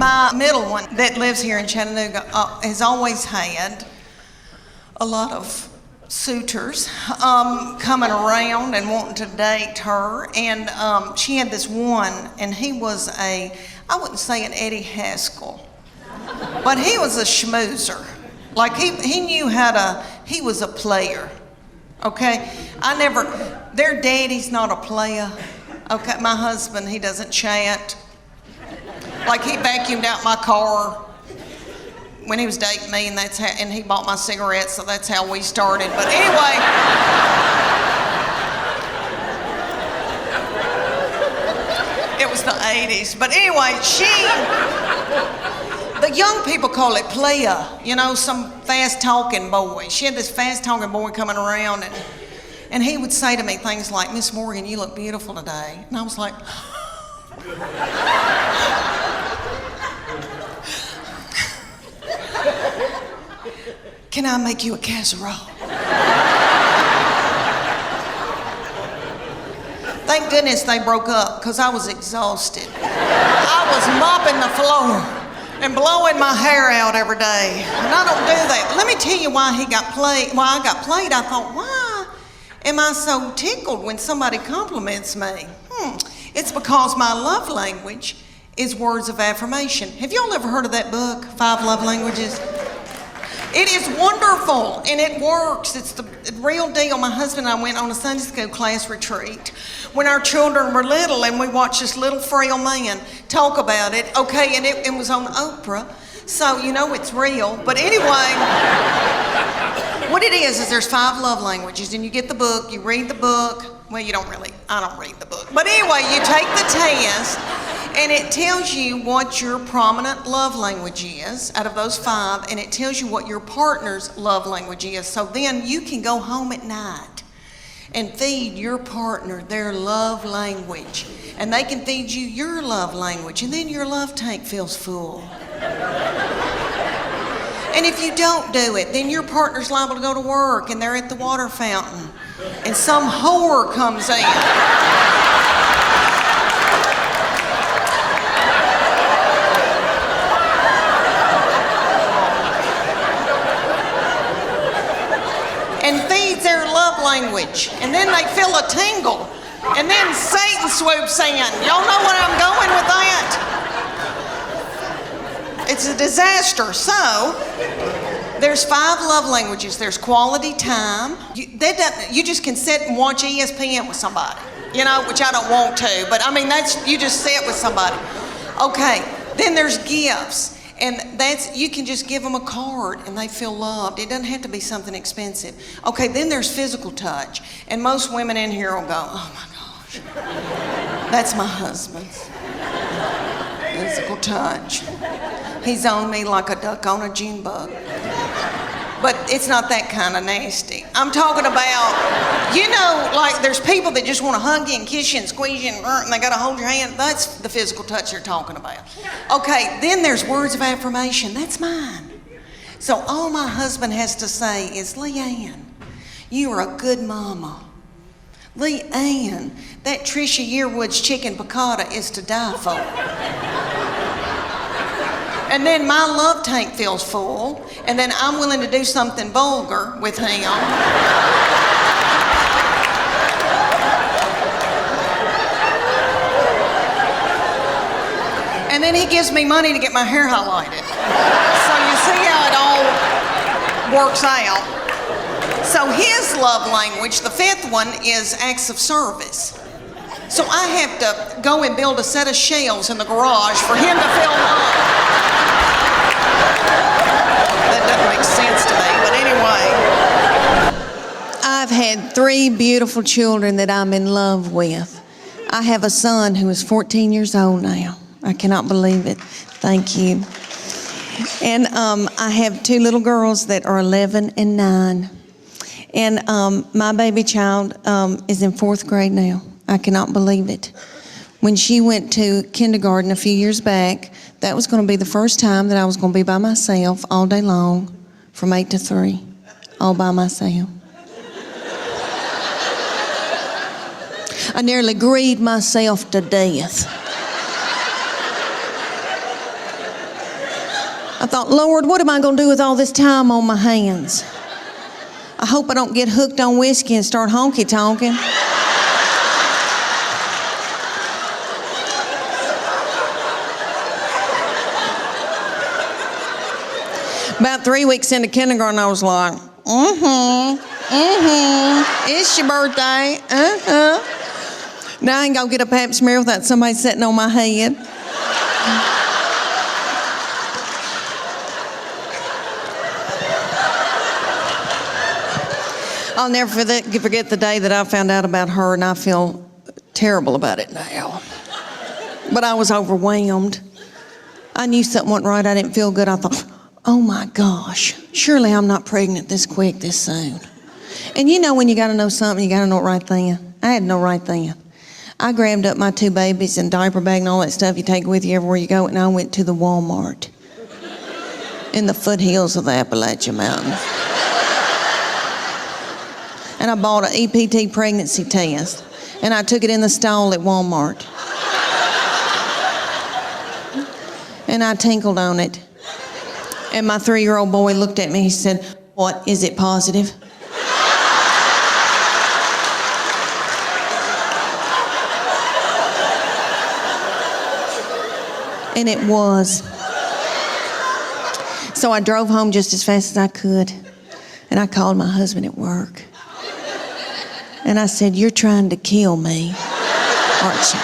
My middle one that lives here in Chattanooga has always had a lot of suitors coming around and wanting to date her. And she had this one, and he was I wouldn't say an Eddie Haskell, but he was a schmoozer. Like he knew he was a player, okay? Their daddy's not a player, okay? My husband, he doesn't chat. Like he vacuumed out my car when he was dating me, and he bought my cigarettes, so that's how we started. But anyway, it was the 80s. But anyway, the young people call it playa, some fast-talking boy. She had this fast-talking boy coming around, and he would say to me things like, "Miss Morgan, you look beautiful today." And I was like, "Can I make you a casserole?" Thank goodness they broke up, because I was exhausted. I was mopping the floor and blowing my hair out every day. And I don't do that. Let me tell you why I got played. I thought, why am I so tickled when somebody compliments me? It's because my love language is words of affirmation. Have y'all ever heard of that book, 5 Love Languages? It is wonderful, and it works. It's the real deal. My husband and I went on a Sunday school class retreat when our children were little, and we watched this little frail man talk about it, okay, and it was on Oprah, so it's real. But anyway, what it is there's 5 love languages, and you get the book, you read the book. Well, I don't read the book. But anyway, you take the test, and it tells you what your prominent love language is out of those 5, and it tells you what your partner's love language is. So then you can go home at night and feed your partner their love language, and they can feed you your love language, and then your love tank feels full. And if you don't do it, then your partner's liable to go to work, and they're at the water fountain, and some whore comes in. And feeds their love language. And then they feel a tingle. And then Satan swoops in. Y'all know where I'm going with that? It's a disaster. So, there's 5 love languages. There's quality time. You just can sit and watch ESPN with somebody, which I don't want to. But you just sit with somebody. Okay, then there's gifts. And you can just give them a card and they feel loved. It doesn't have to be something expensive. Okay, then there's physical touch. And most women in here will go, "Oh my gosh, that's my husband's physical touch. He's on me like a duck on a June bug." But it's not that kind of nasty. I'm talking about, like there's people that just want to hug you and kiss you and squeeze you and they got to hold your hand. That's the physical touch they're talking about. Okay, then there's words of affirmation. That's mine. So all my husband has to say is, "Leanne, you are a good mama. Leanne, that Trisha Yearwood's chicken piccata is to die for." And then my love tank feels full, and then I'm willing to do something vulgar with him. And then he gives me money to get my hair highlighted. So you see how it all works out. So his love language, the 5th one, is acts of service. So I have to go and build a set of shelves in the garage for him to feel loved. That doesn't make sense to me, but anyway. I've had 3 beautiful children that I'm in love with. I have a son who is 14 years old now. I cannot believe it. Thank you. And I have 2 little girls that are 11 and 9. And my baby child is in 4th grade now. I cannot believe it. When she went to kindergarten a few years back, that was going to be the first time that I was going to be by myself all day long from 8 to 3, all by myself. I nearly grieved myself to death. I thought, Lord, what am I going to do with all this time on my hands? I hope I don't get hooked on whiskey and start honky-tonking. About 3 weeks into kindergarten, I was like, it's your birthday, Now I ain't gonna get a pap smear without somebody sitting on my head. I'll never forget the day that I found out about her, and I feel terrible about it now. But I was overwhelmed. I knew something wasn't right. I didn't feel good. I thought, oh my gosh, surely I'm not pregnant this quick, this soon. And you know when you gotta know something, you gotta know it right then. I had to know right then. I grabbed up my 2 babies and diaper bag and all that stuff you take with you everywhere you go, and I went to the Walmart in the foothills of the Appalachian Mountains. And I bought an EPT pregnancy test, and I took it in the stall at Walmart. And I tinkled on it. And my 3-year-old boy looked at me, he said, "What, is it positive?" And it was. So I drove home just as fast as I could, and I called my husband at work. And I said, "You're trying to kill me, aren't you?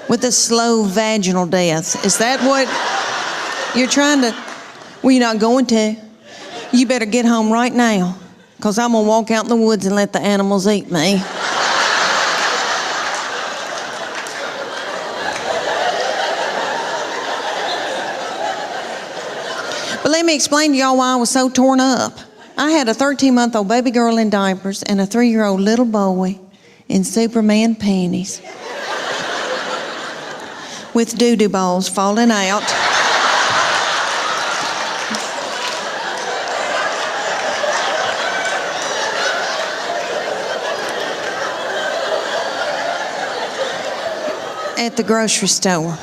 With a slow vaginal death. Is that what you're trying to?" "Well, you're not going to. You better get home right now, because I'm going to walk out in the woods and let the animals eat me." But let me explain to y'all why I was so torn up. I had a 13-month-old baby girl in diapers and a 3-year-old little boy in Superman panties with doo-doo balls falling out. At the grocery store.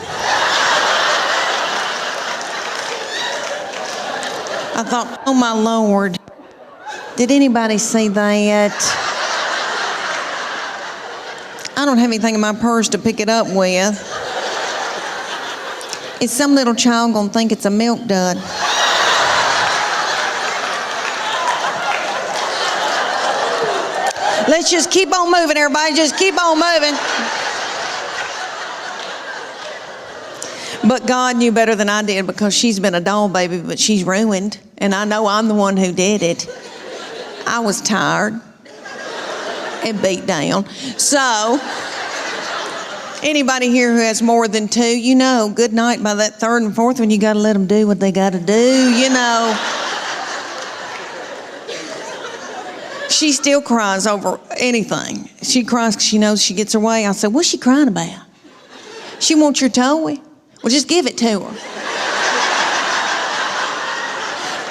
I thought, oh my Lord, did anybody see that? I don't have anything in my purse to pick it up with. Is some little child gonna think it's a milk dud? Let's just keep on moving, everybody. Just keep on moving. But God knew better than I did, because she's been a doll baby, but she's ruined. And I know I'm the one who did it. I was tired and beat down. So, anybody here who has more than 2, you know, good night by that 3rd and 4th one, you gotta let them do what they gotta do, you know. She still cries over anything. She cries because she knows she gets her way. I said, "What's she crying about?" "She wants your toy." "Well, just give it to her."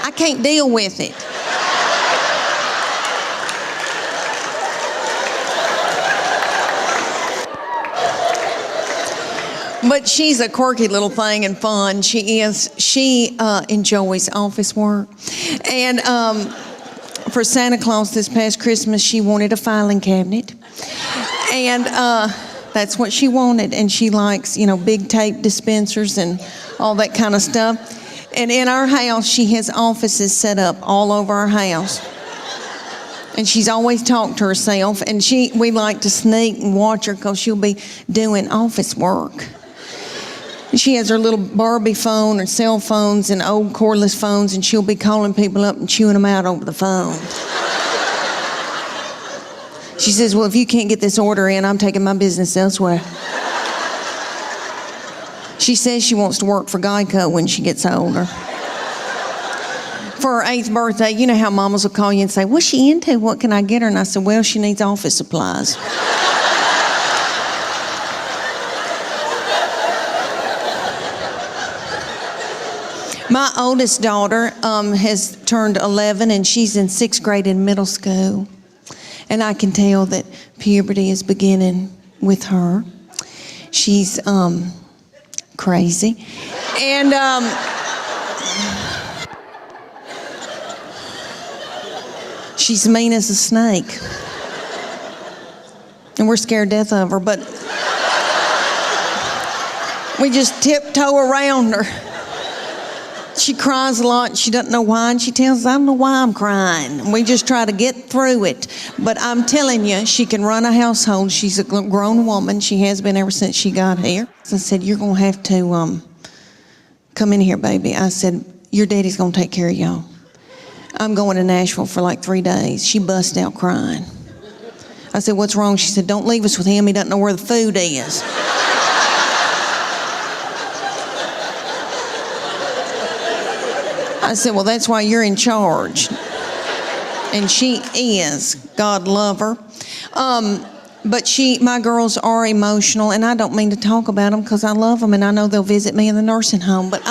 "I can't deal with it." But she's a quirky little thing and fun. She is. She enjoys office work. And for Santa Claus this past Christmas, she wanted a filing cabinet. And that's what she wanted. And she likes, you know, big tape dispensers and all that kind of stuff. And in our house, she has offices set up all over our house. And she's always talked to herself. And we like to sneak and watch her, because she'll be doing office work. She has her little Barbie phone and cell phones and old cordless phones, and she'll be calling people up and chewing them out over the phone. She says, "Well, if you can't get this order in, I'm taking my business elsewhere." She says she wants to work for Geico when she gets older. For her 8th birthday, you know how mamas will call you and say, "What's she into? What can I get her?" And I said, "Well, she needs office supplies." My oldest daughter has turned 11, and she's in 6th grade in middle school. And I can tell that puberty is beginning with her. She's crazy. And She's mean as a snake. And we're scared to death of her, but we just tiptoe around her. She cries a lot and she doesn't know why, and she tells us, I don't know why I'm crying. And we just try to get through it. But I'm telling you, she can run a household. She's a grown woman. She has been ever since she got here. So I said, you're gonna have to come in here, baby. I said, your daddy's gonna take care of y'all. I'm going to Nashville for like 3 days. She bust out crying. I said, what's wrong? She said, don't leave us with him. He doesn't know where the food is. I said, well, that's why you're in charge. And she is. God love her. But my girls are emotional, and I don't mean to talk about them because I love them and I know they'll visit me in the nursing home. But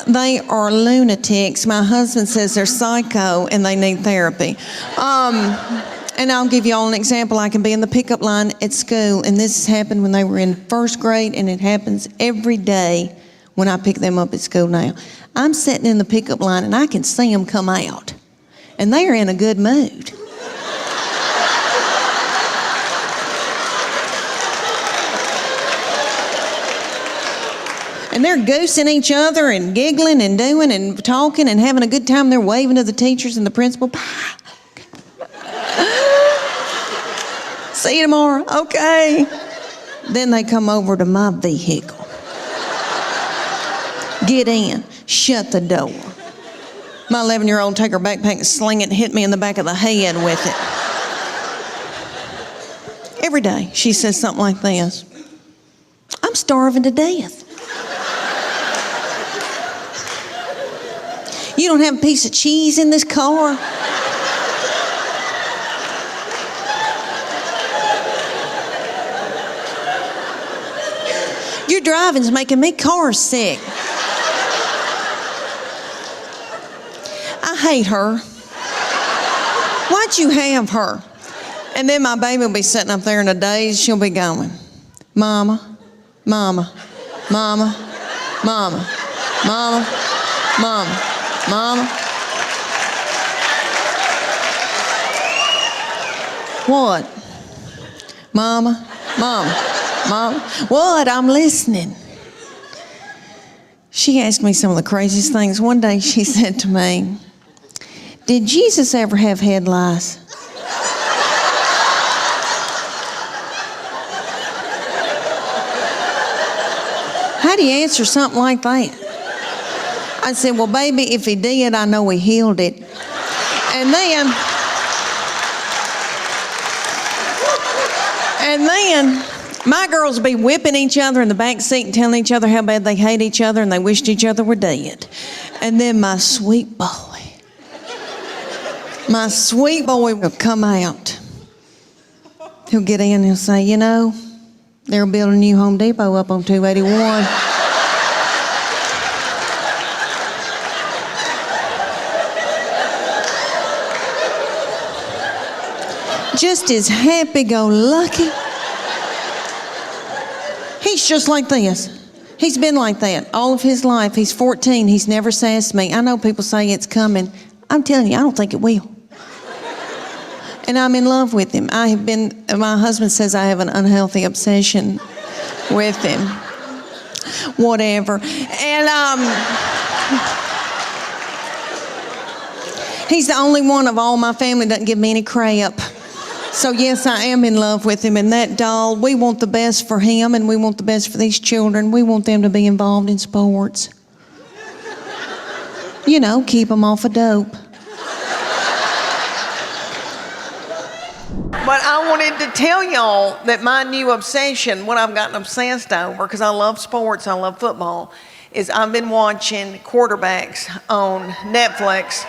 they are lunatics. My husband says they're psycho and they need therapy. And I'll give you all an example. I can be in the pickup line at school, and this has happened when they were in first grade, and it happens every day when I pick them up at school now. I'm sitting in the pickup line, and I can see them come out, and they are in a good mood. And they're goosing each other and giggling and doing and talking and having a good time. They're waving to the teachers and the principal. See you tomorrow. Okay. Then they come over to my vehicle. Get in. Shut the door. My 11-year-old take her backpack and sling it and hit me in the back of the head with it. Every day she says something like this. I'm starving to death. You don't have a piece of cheese in this car? Your driving's making me car sick. I hate her. Why'd you have her? And then my baby will be sitting up there in a daze. She'll be going, Mama, Mama, Mama, Mama, Mama, Mama, Mama. What? Mama, Mama. Mom, what? I'm listening. She asked me some of the craziest things. One day she said to me, did Jesus ever have head lice? How do you answer something like that? I said, well, baby, if he did, I know he healed it. And then my girls would be whipping each other in the back seat and telling each other how bad they hate each other and they wished each other were dead. And then my sweet boy will come out. He'll get in and he'll say, you know, they're building a new Home Depot up on 281. Just as happy-go-lucky. He's just like this. He's been like that all of his life. He's 14. He's never sassed me. I know people say it's coming. I'm telling you, I don't think it will. And I'm in love with him. My husband says I have an unhealthy obsession with him. Whatever. And he's the only one of all my family that doesn't give me any crap. So yes, I am in love with him, and that doll, we want the best for him, and we want the best for these children. We want them to be involved in sports. You know, keep them off of dope. But I wanted to tell y'all that my new obsession, what I've gotten obsessed over, because I love sports, I love football, is I've been watching quarterbacks on Netflix.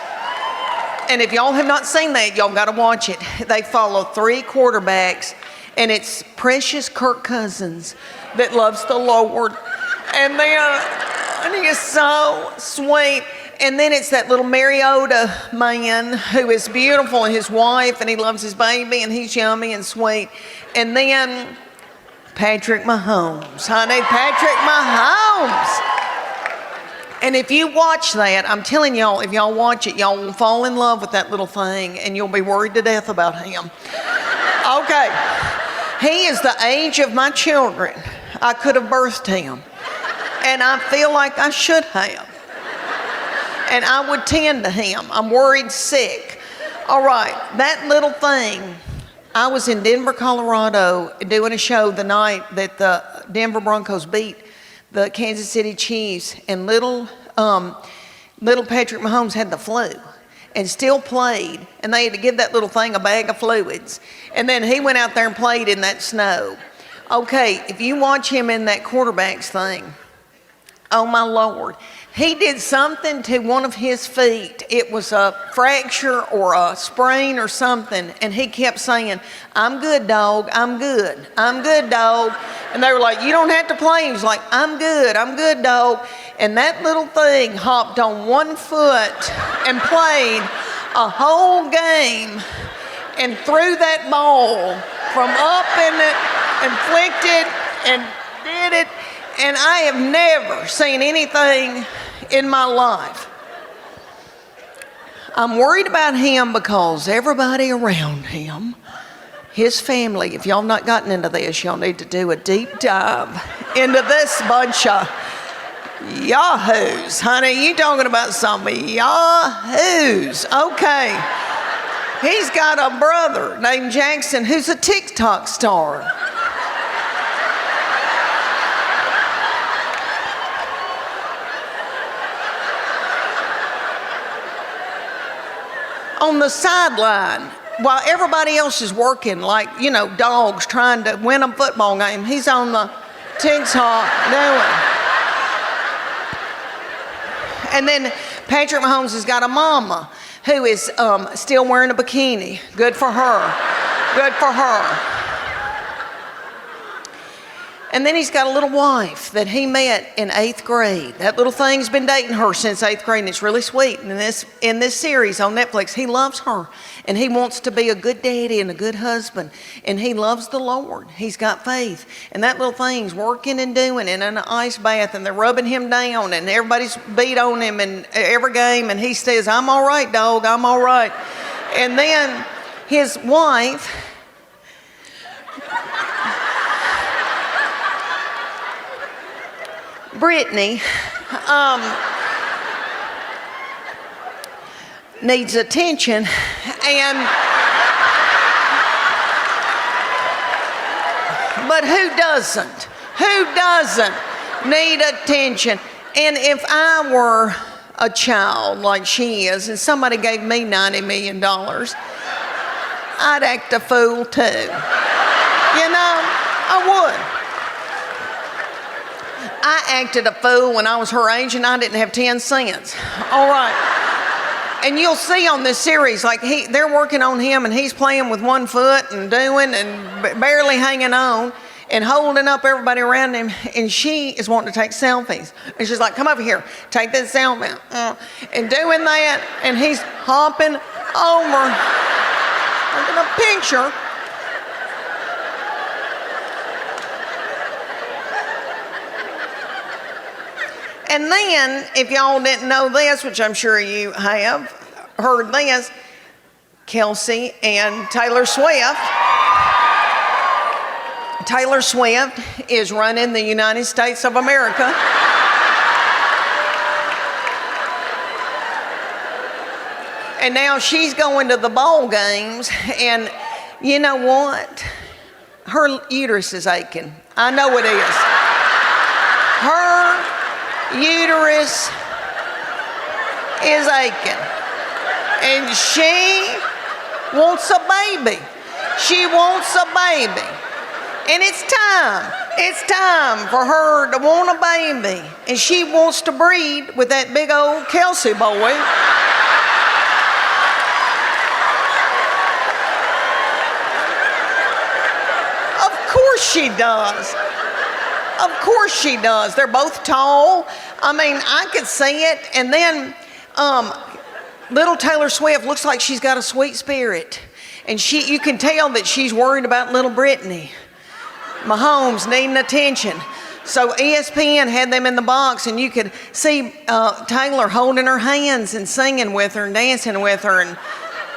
And if y'all have not seen that, y'all got to watch it. They follow 3 quarterbacks, and it's precious Kirk Cousins that loves the Lord. And he is so sweet. And then it's that little Mariota man who is beautiful, and his wife, and he loves his baby, and he's yummy and sweet. And then Patrick Mahomes, honey, Patrick Mahomes. And if you watch that, I'm telling y'all, if y'all watch it, y'all will fall in love with that little thing and you'll be worried to death about him. Okay. He is the age of my children. I could have birthed him. And I feel like I should have. And I would tend to him. I'm worried sick. All right, that little thing. I was in Denver, Colorado, doing a show the night that the Denver Broncos beat the Kansas City Chiefs, and little Patrick Mahomes had the flu and still played, and they had to give that little thing a bag of fluids. And then he went out there and played in that snow. Okay, if you watch him in that quarterback's thing, oh my Lord, he did something to one of his feet. It was a fracture or a sprain or something, and he kept saying, "I'm good, dog, I'm good. I'm good, dog." And they were like, "You don't have to play." He was like, I'm good, dog." And that little thing hopped on one foot and played a whole game and threw that ball from up and flicked it and did it. And I have never seen anything in my life. I'm worried about him because everybody around him, his family, if y'all not gotten into this, y'all need to do a deep dive into this bunch of yahoos. Honey, you talking about some yahoos. Okay. He's got a brother named Jackson who's a TikTok star. On the sideline, while everybody else is working, like, you know, dogs trying to win a football game, he's on the TikTok doing. And then Patrick Mahomes has got a mama who is still wearing a bikini. Good for her. Good for her. And then he's got a little wife that he met in 8th grade. That little thing's been dating her since 8th grade, and it's really sweet. And in this series on Netflix, he loves her, and he wants to be a good daddy and a good husband, and he loves the Lord. He's got faith. And that little thing's working and doing in an ice bath, and they're rubbing him down, and everybody's beat on him in every game, and he says, "I'm all right, dog, I'm all right." And then his wife, Brittany, needs attention, but who doesn't? Who doesn't need attention? And if I were a child like she is, and somebody gave me $90 million, I'd act a fool too. You know, I would. I acted a fool when I was her age and I didn't have 10 cents. All right. And you'll see on this series, like they're working on him and he's playing with one foot and doing and barely hanging on and holding up everybody around him. And she is wanting to take selfies. And she's like, "Come over here, take this selfie." And doing that, and he's hopping over, taking a picture. And then, if y'all didn't know this, which I'm sure you have heard this, Kelce and Taylor Swift. Taylor Swift is running the United States of America. And now she's going to the bowl games, and you know what? Her uterus is aching. I know it is. Her uterus is aching, and she wants a baby. She wants a baby, and it's time for her to want a baby, and she wants to breed with that big old Kelce boy. Of course she does. Of course she does. They're both tall. I mean, I could see it. And then little Taylor Swift looks like she's got a sweet spirit. And you can tell that she's worried about little Brittany Mahomes needing attention. So ESPN had them in the box, and you could see Taylor holding her hands and singing with her and dancing with her, and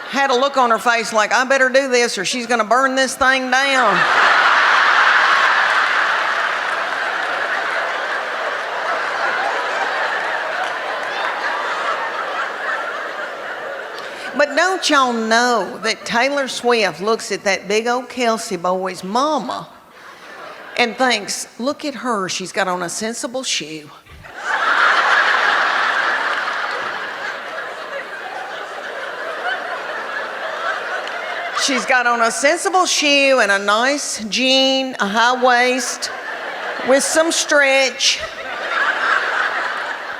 had a look on her face like, I better do this or she's gonna burn this thing down. But don't y'all know that Taylor Swift looks at that big old Kelce boy's mama and thinks, look at her, she's got on a sensible shoe. She's got on a sensible shoe and a nice jean, a high waist with some stretch.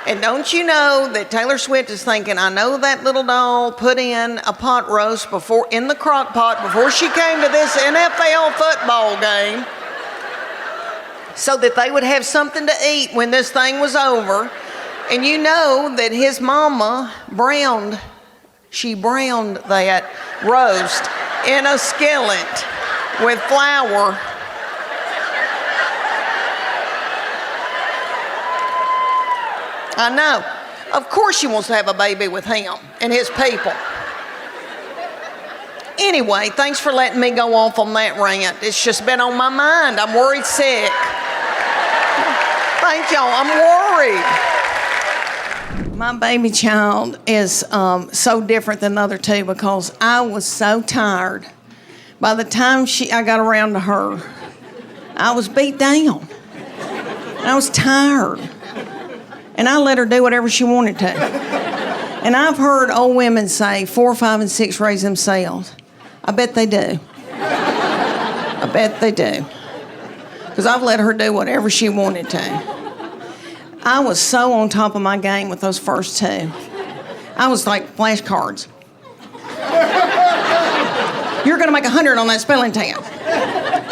And don't you know that Taylor Swift is thinking, I know that little doll put in a pot roast in the crock pot before she came to this NFL football game so that they would have something to eat when this thing was over. And you know that his mama browned that roast in a skillet with flour. I know. Of course she wants to have a baby with him and his people. Anyway, thanks for letting me go off on that rant. It's just been on my mind. I'm worried sick. Thank y'all. I'm worried. My baby child is so different than the other two because I was so tired. By the time I got around to her, I was beat down. I was tired. And I let her do whatever she wanted to. And I've heard old women say 4, 5, and 6 raise themselves. I bet they do. I bet they do. Because I've let her do whatever she wanted to. I was so on top of my game with those first two. I was like flashcards. You're going to make 100 on that spelling test.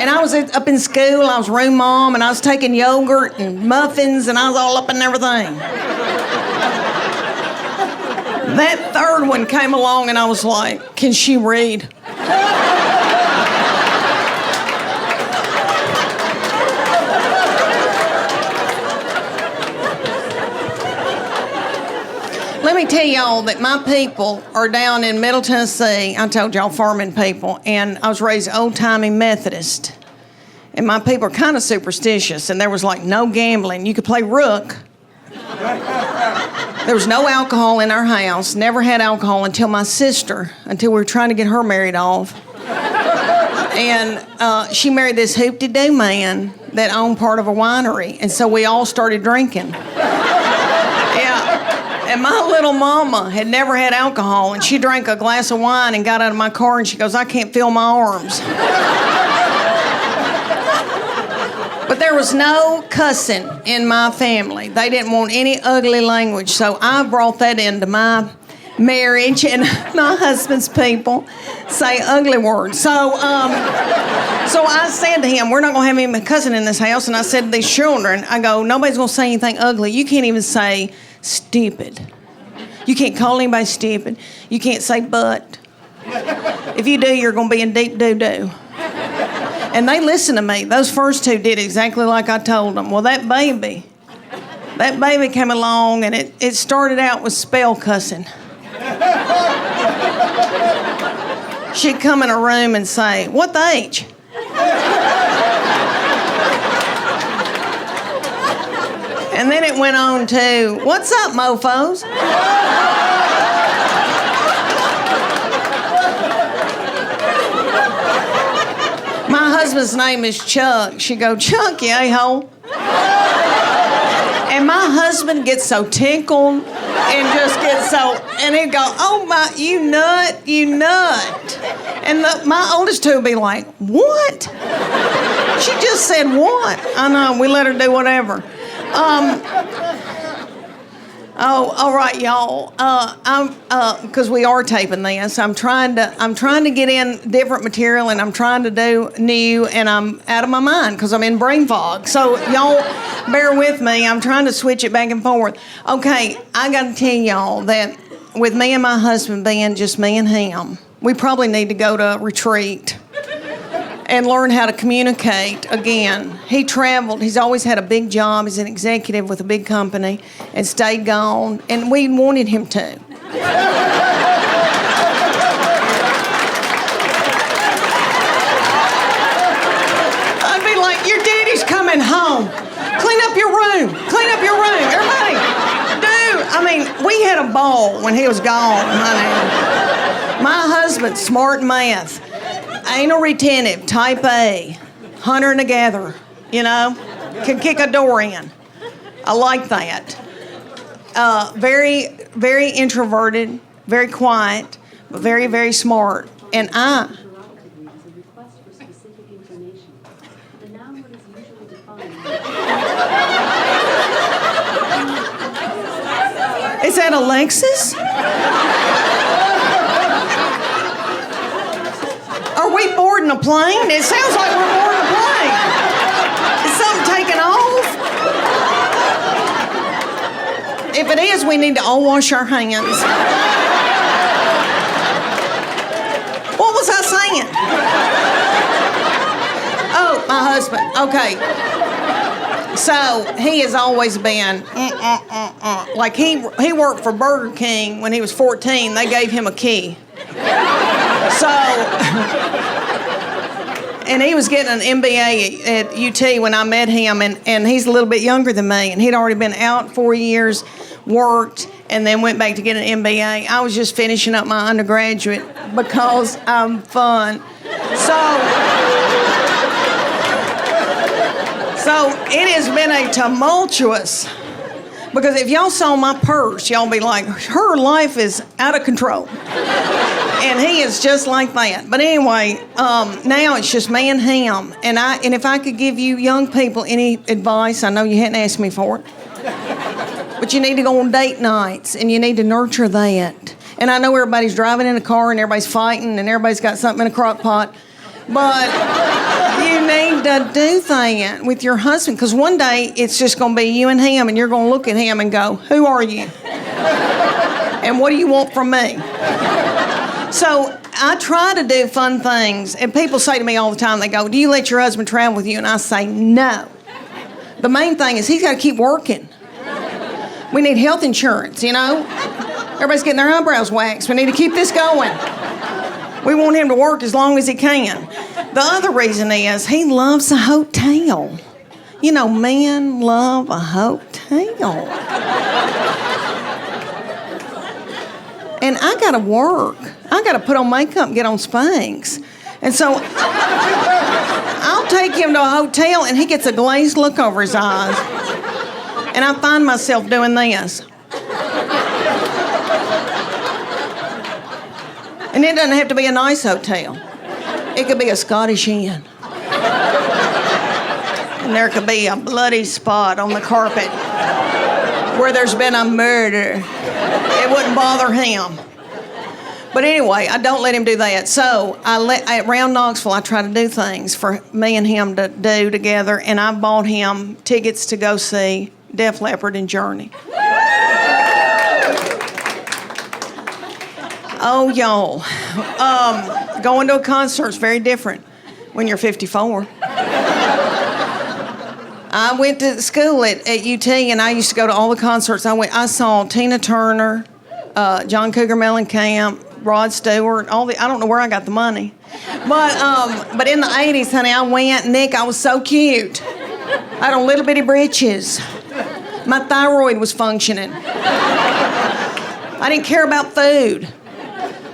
And I was up in school, I was room mom, and I was taking yogurt and muffins, and I was all up in everything. That third one came along, and I was like, can she read? Let me tell y'all that my people are down in Middle Tennessee. I told y'all farming people, and I was raised old-timey Methodist. And my people are kind of superstitious, and there was like no gambling. You could play rook. There was no alcohol in our house, never had alcohol until we were trying to get her married off. And she married this hoop-de-doo man that owned part of a winery, and so we all started drinking. And my little mama had never had alcohol, and she drank a glass of wine and got out of my car, and she goes, I can't feel my arms. But there was no cussing in my family. They didn't want any ugly language, so I brought that into my marriage, and my husband's people say ugly words. So I said to him, we're not going to have any cussing in this house, and I said to these children, I go, nobody's going to say anything ugly. You can't even say stupid. You can't call anybody stupid. You can't say but. If you do, you're going to be in deep doo-doo. And they listened to me. Those first two did exactly like I told them. Well, that baby came along, and it started out with spell cussing. She'd come in a room and say, what the H? And then it went on to, what's up, mofos? My husband's name is Chuck. She go, Chuck, you a-hole. And my husband gets so tickled and just gets so, and he'd go, oh my, you nut. And my oldest two would be like, what? She just said what? I know, we let her do whatever. All right, y'all. Because we are taping this. I'm trying to get in different material, and I'm trying to do new, and I'm out of my mind because I'm in brain fog. So y'all, bear with me. I'm trying to switch it back and forth. Okay, I got to tell y'all that with me and my husband being just me and him, we probably need to go to a retreat and learn how to communicate again. He traveled. He's always had a big job. He's an executive with a big company and stayed gone, and we wanted him to. I'd be like, your daddy's coming home. Clean up your room. Clean up your room. Everybody, dude. I mean, we had a ball when he was gone, honey. My husband, smart in math. Anal retentive, type A, hunter and a gatherer, you know, can kick a door in. I like that. Very, very introverted, very quiet, but very, very smart. And is that Alexis? Are we boarding a plane? It sounds like we're boarding a plane. Is something taking off? If it is, we need to all wash our hands. What was I saying? Oh, my husband. Okay. So he has always been like he worked for Burger King when he was 14. They gave him a key. So, and he was getting an MBA at UT when I met him, and he's a little bit younger than me, and he'd already been out 4 years, worked, and then went back to get an MBA. I was just finishing up my undergraduate because I'm fun. So it has been a tumultuous, because if y'all saw my purse, y'all be like, her life is out of control. And he is just like that. But anyway, now it's just me and him. And if I could give you young people any advice, I know you hadn't asked me for it, but you need to go on date nights, and you need to nurture that. And I know everybody's driving in a car, and everybody's fighting, and everybody's got something in a crock pot, but you need to do that with your husband, because one day it's just going to be you and him, and you're going to look at him and go, who are you? And what do you want from me? So I try to do fun things, and people say to me all the time, they go, do you let your husband travel with you? And I say, no. The main thing is he's got to keep working. We need health insurance, you know? Everybody's getting their eyebrows waxed. We need to keep this going. We want him to work as long as he can. The other reason is he loves a hotel. You know, men love a hotel. And I gotta work. I gotta put on makeup and get on Spanx. And so I'll take him to a hotel, and he gets a glazed look over his eyes. And I find myself doing this. And it doesn't have to be a nice hotel. It could be a Scottish Inn. And there could be a bloody spot on the carpet where there's been a murder. It wouldn't bother him. But anyway, I don't let him do that. So around Knoxville, I try to do things for me and him to do together. And I bought him tickets to go see Def Leppard and Journey. Oh, y'all. Going to a concert is very different when you're 54. I went to school at UT, and I used to go to all the concerts. I saw Tina Turner, John Cougar Mellencamp, Rod Stewart, I don't know where I got the money. But in the 80s, honey, I went. Nick, I was so cute. I had on little bitty britches. My thyroid was functioning. I didn't care about food.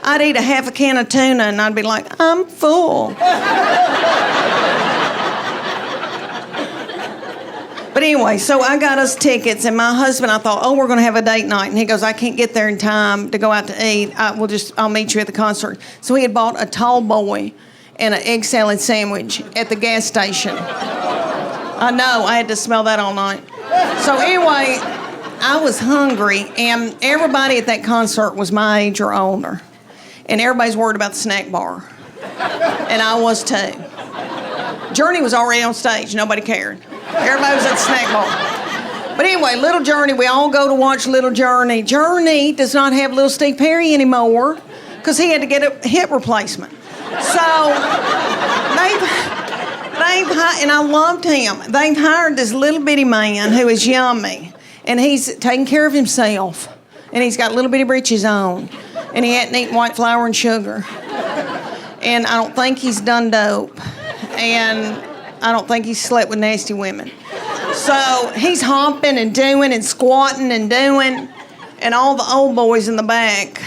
I'd eat a half a can of tuna, and I'd be like, I'm full. But anyway, so I got us tickets, and my husband, I thought, we're going to have a date night. And he goes, I can't get there in time to go out to eat. I'll meet you at the concert. So he had bought a tall boy and an egg salad sandwich at the gas station. I know, I had to smell that all night. So anyway, I was hungry, and everybody at that concert was my age or older. And everybody's worried about the snack bar. And I was too. Journey was already on stage. Nobody cared. Everybody was at the snack bar. But anyway, Little Journey, we all go to watch Little Journey. Journey does not have Little Steve Perry anymore because he had to get a hip replacement. So And I loved him. They've hired this little bitty man who is yummy, and he's taking care of himself, and he's got little bitty breeches on, and he hadn't eaten white flour and sugar, and I don't think he's done dope, and I don't think he's slept with nasty women. So he's hopping and doing and squatting and doing, and all the old boys in the back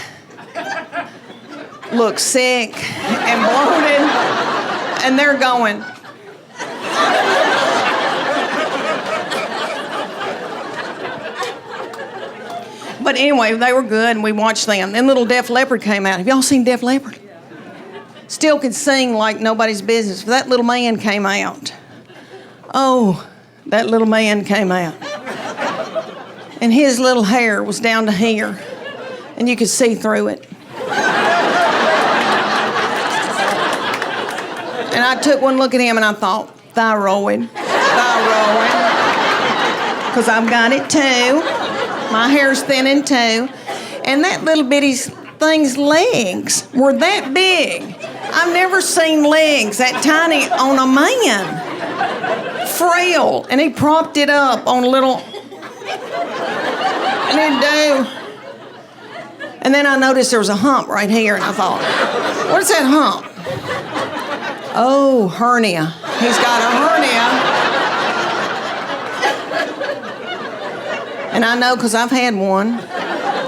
look sick and bloated, and they're going. But anyway, they were good, and we watched them. Then little Def Leppard came out. Have y'all seen Def Leppard? Still could sing like nobody's business. But that little man came out. Oh, that little man came out. And his little hair was down to here, and you could see through it. And I took one look at him, and I thought, thyroid. Because I've got it too. My hair's thinning too. And that little bitty thing's legs were that big. I've never seen legs that tiny on a man. Frail. And he propped it up on a little... And he'd do... And then I noticed there was a hump right here, and I thought, what's that hump? Oh, hernia. He's got a hernia. And I know because I've had one,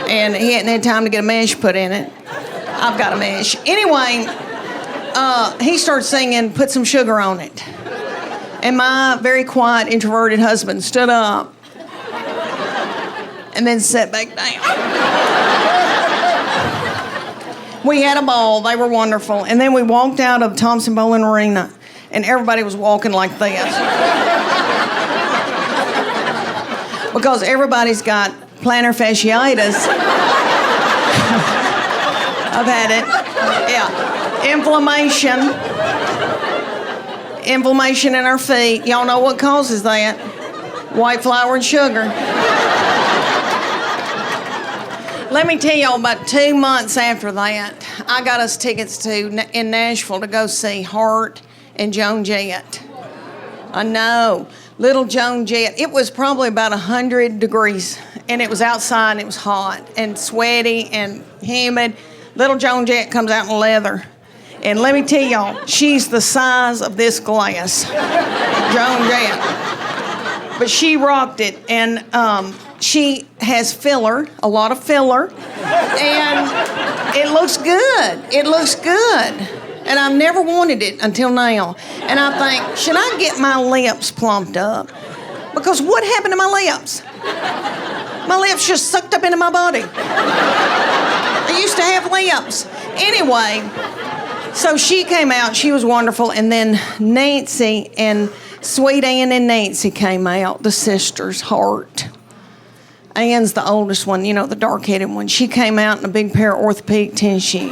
and he hadn't had time to get a mesh put in it. I've got a mesh. Anyway, he started singing, "Put Some Sugar on It." And my very quiet, introverted husband stood up and then sat back down. We had a ball. They were wonderful. And then we walked out of Thompson Bowling Arena, and everybody was walking like this. Because everybody's got plantar fasciitis. I've had it. Yeah. Inflammation in our feet. Y'all know what causes that? White flour and sugar. Let me tell y'all, about 2 months after that, I got us tickets in Nashville to go see Hart and Joan Jett. I know. Little Joan Jett. It was probably about 100 degrees, and it was outside, and it was hot and sweaty and humid. Little Joan Jett comes out in leather. And let me tell y'all, she's the size of this glass. Joan Jett. But she rocked it, and she has filler, a lot of filler, and it looks good. It looks good. And I've never wanted it until now. And I think, should I get my lips plumped up? Because what happened to my lips? My lips just sucked up into my body. I used to have lips. Anyway, so she came out. She was wonderful. And then Nancy and Sweet Ann and Nancy came out, the sisters, Hart. Ann's the oldest one, you know, the dark-headed one. She came out in a big pair of orthopedic tennis shoes.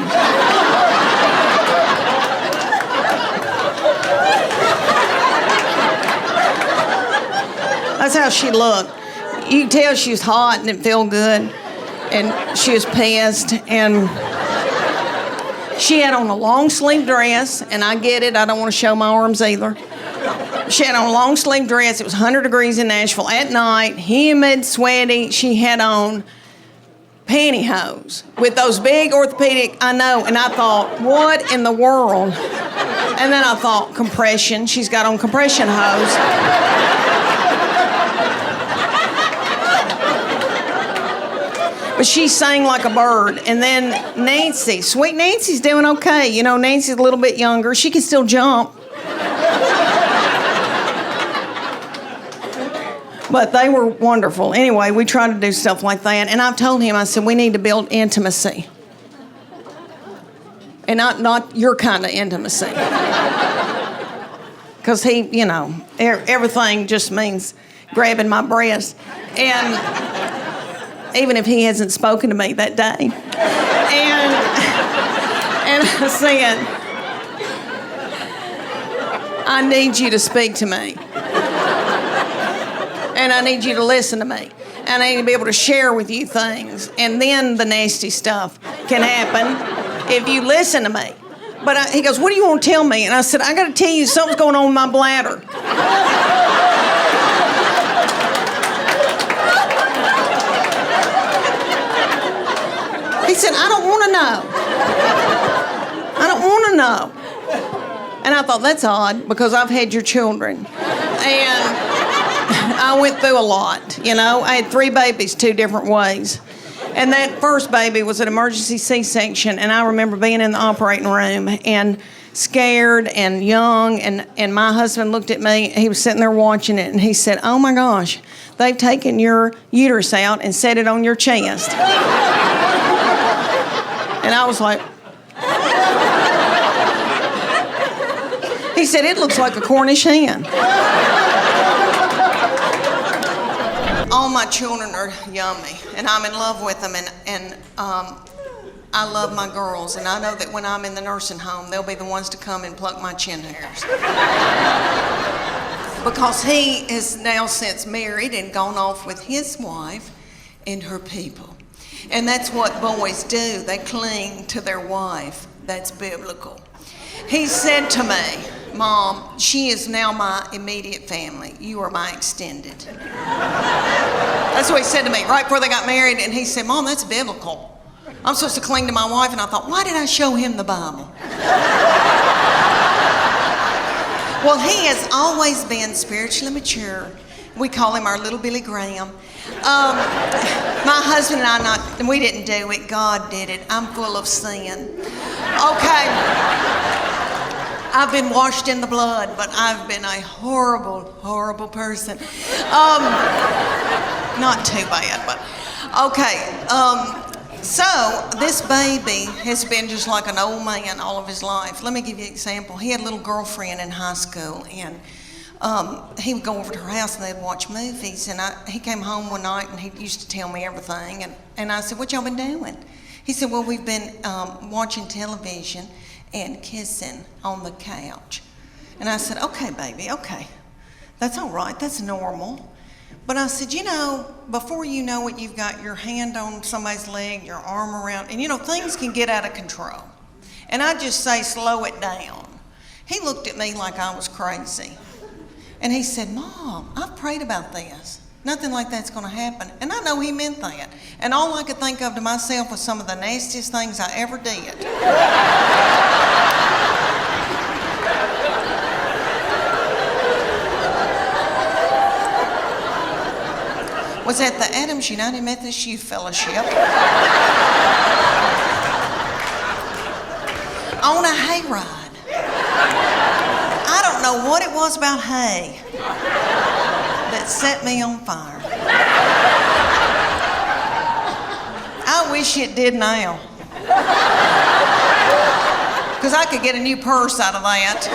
That's how she looked. You could tell she was hot and it felt good. And she was pissed. And she had on a long-sleeve dress. And I get it. I don't want to show my arms either. She had on a long-sleeve dress. It was 100 degrees in Nashville at night. Humid, sweaty. She had on pantyhose with those big orthopedic, I know. And I thought, what in the world? And then I thought, compression. She's got on compression hose. But she sang like a bird. And then Nancy, sweet Nancy's doing okay. You know, Nancy's a little bit younger. She can still jump. But they were wonderful. Anyway, we tried to do stuff like that. And I've told him, I said, we need to build intimacy. And not your kind of intimacy. Because he, you know, everything just means grabbing my breast. And even if he hasn't spoken to me that day. And I said, I need you to speak to me. And I need you to listen to me. And I need to be able to share with you things. And then the nasty stuff can happen if you listen to me. But he goes, what do you want to tell me? And I said, I got to tell you, something's going on with my bladder. He said, I don't want to know. I don't want to know. And I thought, that's odd, because I've had your children. And I went through a lot, you know. I had 3 babies 2 different ways. And that first baby was an emergency C-section, and I remember being in the operating room and scared and young, and my husband looked at me, he was sitting there watching it, and he said, oh my gosh, they've taken your uterus out and set it on your chest. And I was like, he said, it looks like a Cornish hen. All my children are yummy, and I'm in love with them, and I love my girls, and I know that when I'm in the nursing home, they'll be the ones to come and pluck my chin hairs. Because he is now since married and gone off with his wife and her people. And that's what boys do. They cling to their wife. That's biblical. He said to me, Mom, she is now my immediate family. You are my extended. That's what he said to me right before they got married. And he said, Mom, that's biblical. I'm supposed to cling to my wife. And I thought, why did I show him the Bible? Well, he has always been spiritually mature. We call him our little Billy Graham. My husband and I, we didn't do it. God did it. I'm full of sin. Okay. I've been washed in the blood, but I've been a horrible, horrible person. Not too bad, but okay. So this baby has been just like an old man all of his life. Let me give you an example. He had a little girlfriend in high school, and he would go over to her house and they'd watch movies. And he came home one night and he used to tell me everything. And I said, what y'all been doing? He said, well, we've been watching television and kissing on the couch. And I said, okay, baby, okay. That's all right, that's normal. But I said, you know, before you know it, you've got your hand on somebody's leg, your arm around, and you know, things can get out of control. And I just say, slow it down. He looked at me like I was crazy. And he said, Mom, I've prayed about this. Nothing like that's gonna happen. And I know he meant that. And all I could think of to myself was some of the nastiest things I ever did. Was at the Adams United Methodist Youth Fellowship on a hayride. I don't know what it was about hay that set me on fire. I wish it did now, because I could get a new purse out of that.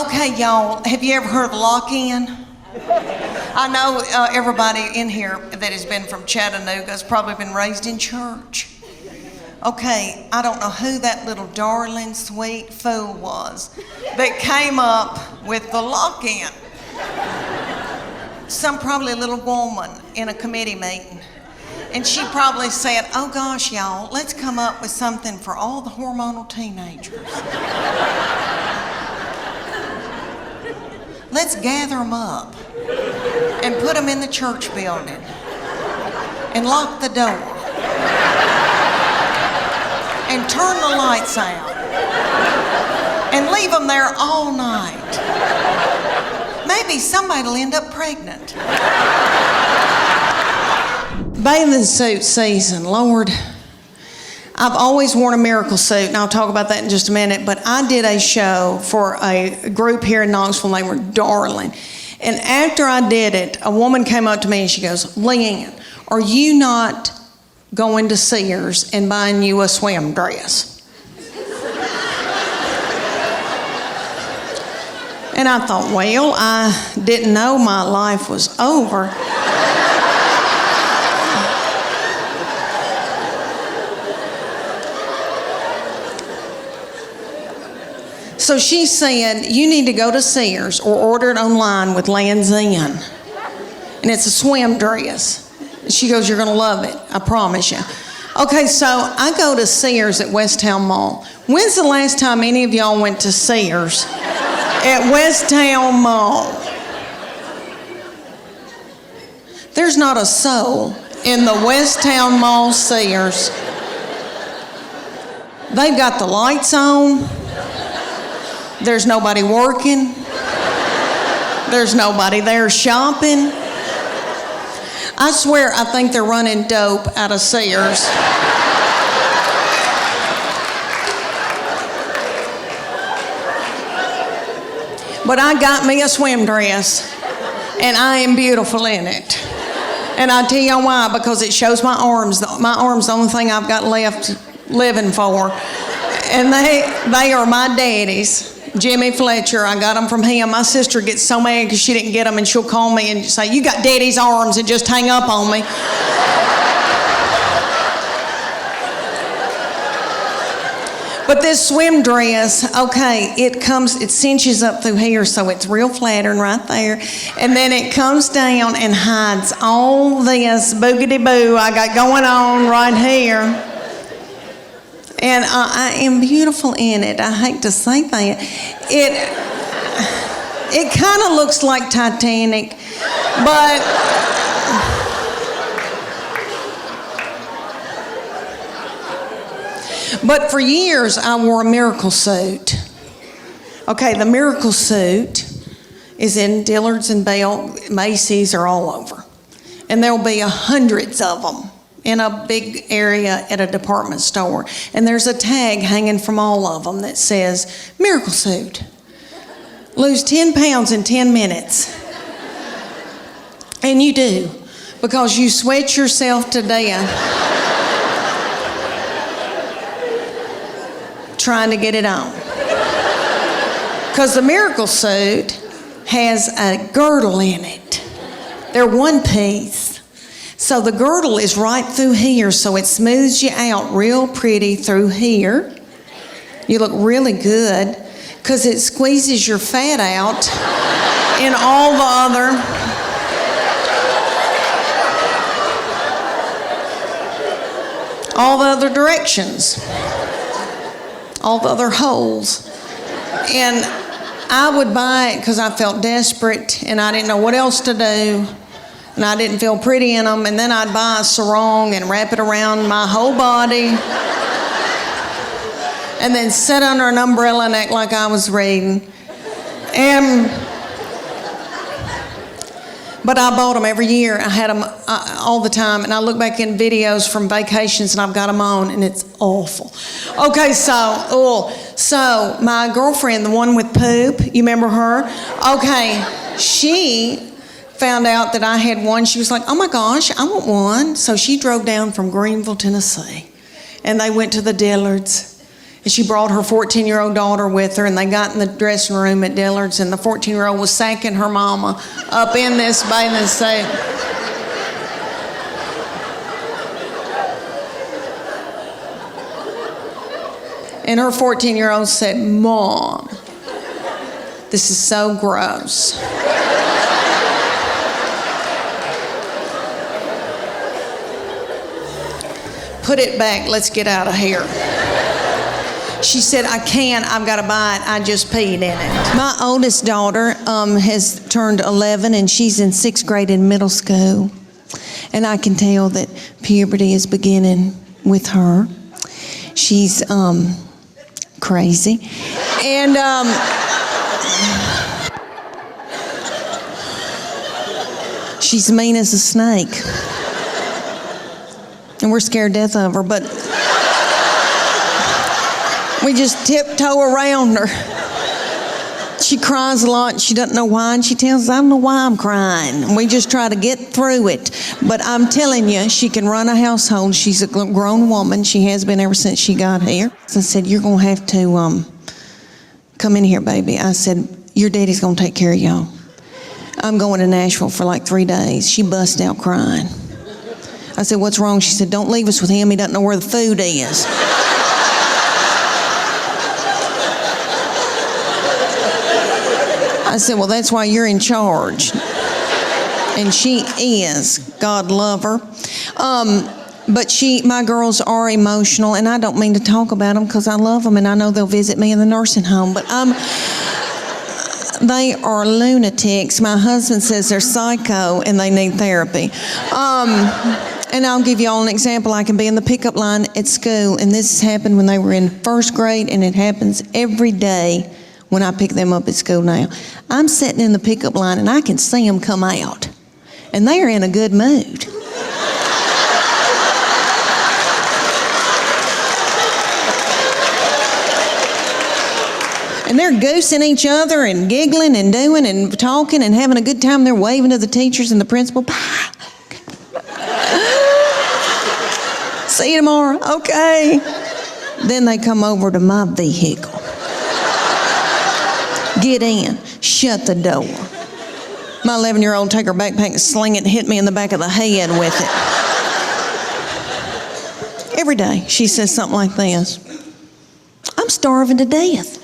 Okay, y'all, have you ever heard of lock-in? I know everybody in here that has been from Chattanooga has probably been raised in church. Okay, I don't know who that little darling, sweet fool was that came up with the lock-in. Some probably little woman in a committee meeting. And she probably said, oh gosh, y'all, let's come up with something for all the hormonal teenagers. Let's gather them up and put them in the church building and lock the door and turn the lights out and leave them there all night. Maybe somebody will end up pregnant. Bathing suit season, Lord. I've always worn a miracle suit, and I'll talk about that in just a minute, but I did a show for a group here in Knoxville. They were darling. And after I did it, a woman came up to me and she goes, Leanne, are you not going to Sears and buying you a swim dress? And I thought, well, I didn't know my life was over. So she said, you need to go to Sears or order it online with Lands End. And it's a swim dress. She goes, you're gonna love it, I promise you. Okay, so I go to Sears at West Town Mall. When's the last time any of y'all went to Sears at West Town Mall? There's not a soul in the West Town Mall Sears. They've got the lights on. There's nobody working. There's nobody there shopping. I swear I think they're running dope out of Sears. But I got me a swim dress, and I am beautiful in it. And I tell you why, because it shows my arms. My arms, the only thing I've got left living for. And they are my daddy's. Jimmy Fletcher, I got them from him. My sister gets so mad because she didn't get them, and she'll call me and say, "You got daddy's arms," and just hang up on me. But this swim dress, okay, it cinches up through here, so it's real flattering right there. And then it comes down and hides all this boogity-boo I got going on right here. And I am beautiful in it. I hate to say that. It kind of looks like Titanic, but for years I wore a miracle suit. Okay, the miracle suit is in Dillard's and Bell, Macy's, or all over. And there'll be hundreds of them in a big area at a department store. And there's a tag hanging from all of them that says, "Miracle Suit. Lose 10 pounds in 10 minutes. And you do, because you sweat yourself to death trying to get it on. Because the Miracle Suit has a girdle in it. They're one piece. So the girdle is right through here, so it smooths you out real pretty through here. You look really good because it squeezes your fat out in all the other directions, all the other holes. And I would buy it because I felt desperate and I didn't know what else to do. And I didn't feel pretty in them, and then I'd buy a sarong and wrap it around my whole body, and then sit under an umbrella and act like I was reading. But I bought them every year. I had them all the time, and I look back in videos from vacations, and I've got them on, and it's awful. Okay, so my girlfriend, the one with poop, you remember her? Okay, she found out that I had one. She was like, "Oh my gosh, I want one." So she drove down from Greenville, Tennessee, and they went to the Dillards. And she brought her 14-year-old daughter with her, and they got in the dressing room at Dillard's, and the 14-year-old was sacking her mama up in this bathing suit. And her 14-year-old said, "Mom, this is so gross." "Put it back, let's get out of here." She said, "I can't, I've got to buy it, I just peed in it." My oldest daughter has turned 11, and she's in 6th grade in middle school. And I can tell that puberty is beginning with her. She's crazy. And she's mean as a snake. And we're scared to death of her, but we just tiptoe around her. She cries a lot, and she doesn't know why, and she tells us, "I don't know why I'm crying." And we just try to get through it. But I'm telling you, she can run a household. She's a grown woman. She has been ever since she got here. So I said, "You're going to have to come in here, baby." I said, "Your daddy's going to take care of y'all. I'm going to Nashville for like 3 days." She bust out crying. I said, "What's wrong?" She said, "Don't leave us with him. He doesn't know where the food is." I said, "Well, that's why you're in charge." And she is. God love her. But my girls are emotional, and I don't mean to talk about them because I love them, and I know they'll visit me in the nursing home. But they are lunatics. My husband says they're psycho, and they need therapy. And I'll give you all an example. I can be in the pickup line at school, and this has happened when they were in first grade, and it happens every day when I pick them up at school now. I'm sitting in the pickup line, and I can see them come out, and they are in a good mood. And they're goosing each other and giggling and doing and talking and having a good time. They're waving to the teachers and the principal. See you tomorrow. Okay. Then they come over to my vehicle. Get in. Shut the door. My 11-year-old take her backpack and sling it and hit me in the back of the head with it. Every day she says something like this. I'm starving to death.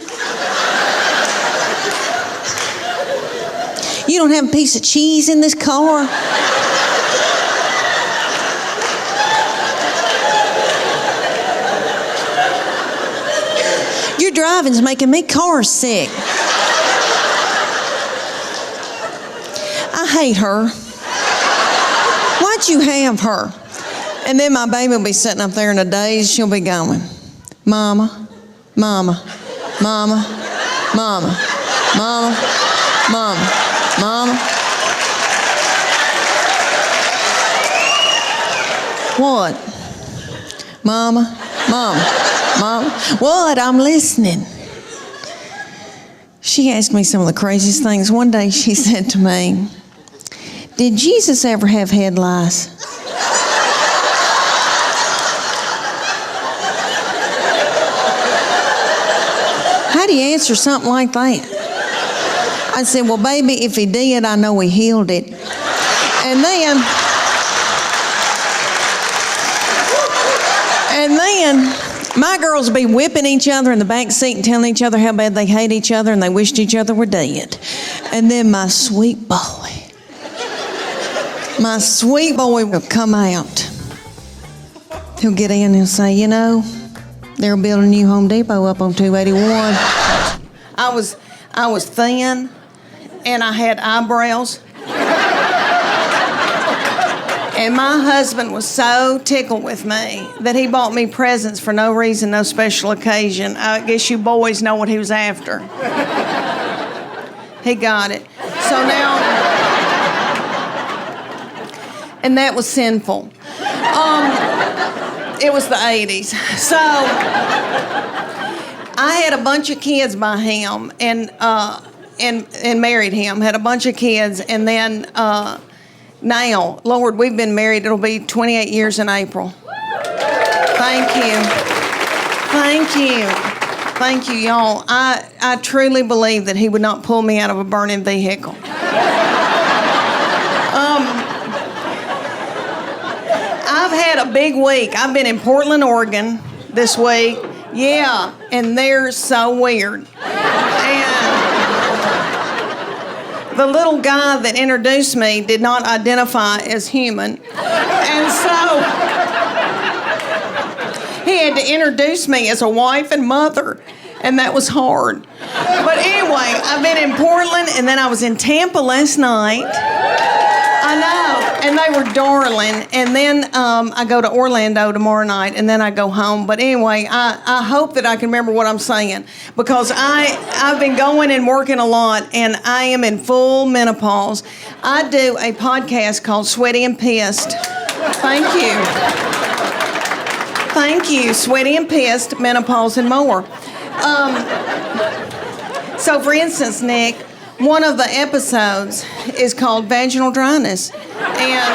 You don't have a piece of cheese in this car? Your driving's making me car sick. I hate her. Why'd you have her? And then my baby will be sitting up there in a daze. She'll be going, Mama, Mama, Mama, Mama, Mama, Mama, Mama. What? Mama, Mama, Mama. What? I'm listening. She asked me some of the craziest things. One day she said to me, did Jesus ever have head lice? How do you answer something like that? I said, well, baby, if he did, I know he healed it. And then my girls would be whipping each other in the back seat and telling each other how bad they hate each other and they wished each other were dead. And then my sweet boy will come out. He'll get in and he'll say, you know, they're building a new Home Depot up on 281. I was thin and I had eyebrows. And my husband was so tickled with me that he bought me presents for no reason, no special occasion. I guess you boys know what he was after. He got it. So now, and that was sinful. It was the 80s. So I had a bunch of kids by him and married him, had a bunch of kids, and then now, Lord, we've been married, it'll be 28 years in April. Thank you. Thank you. Thank you, y'all. I truly believe that he would not pull me out of a burning vehicle. I've had a big week. I've been in Portland, Oregon this week. Yeah, and they're so weird. The little guy that introduced me did not identify as human. And so he had to introduce me as a wife and mother, and that was hard. But anyway, I've been in Portland, and then I was in Tampa last night. I know, and they were darling. And then I go to Orlando tomorrow night, and then I go home. But anyway, I hope that I can remember what I'm saying, because I've been going and working a lot, and I am in full menopause. I do a podcast called Sweaty and Pissed. Thank you. Thank you, Sweaty and Pissed, Menopause and more. So for instance, Nick, one of the episodes is called Vaginal Dryness. And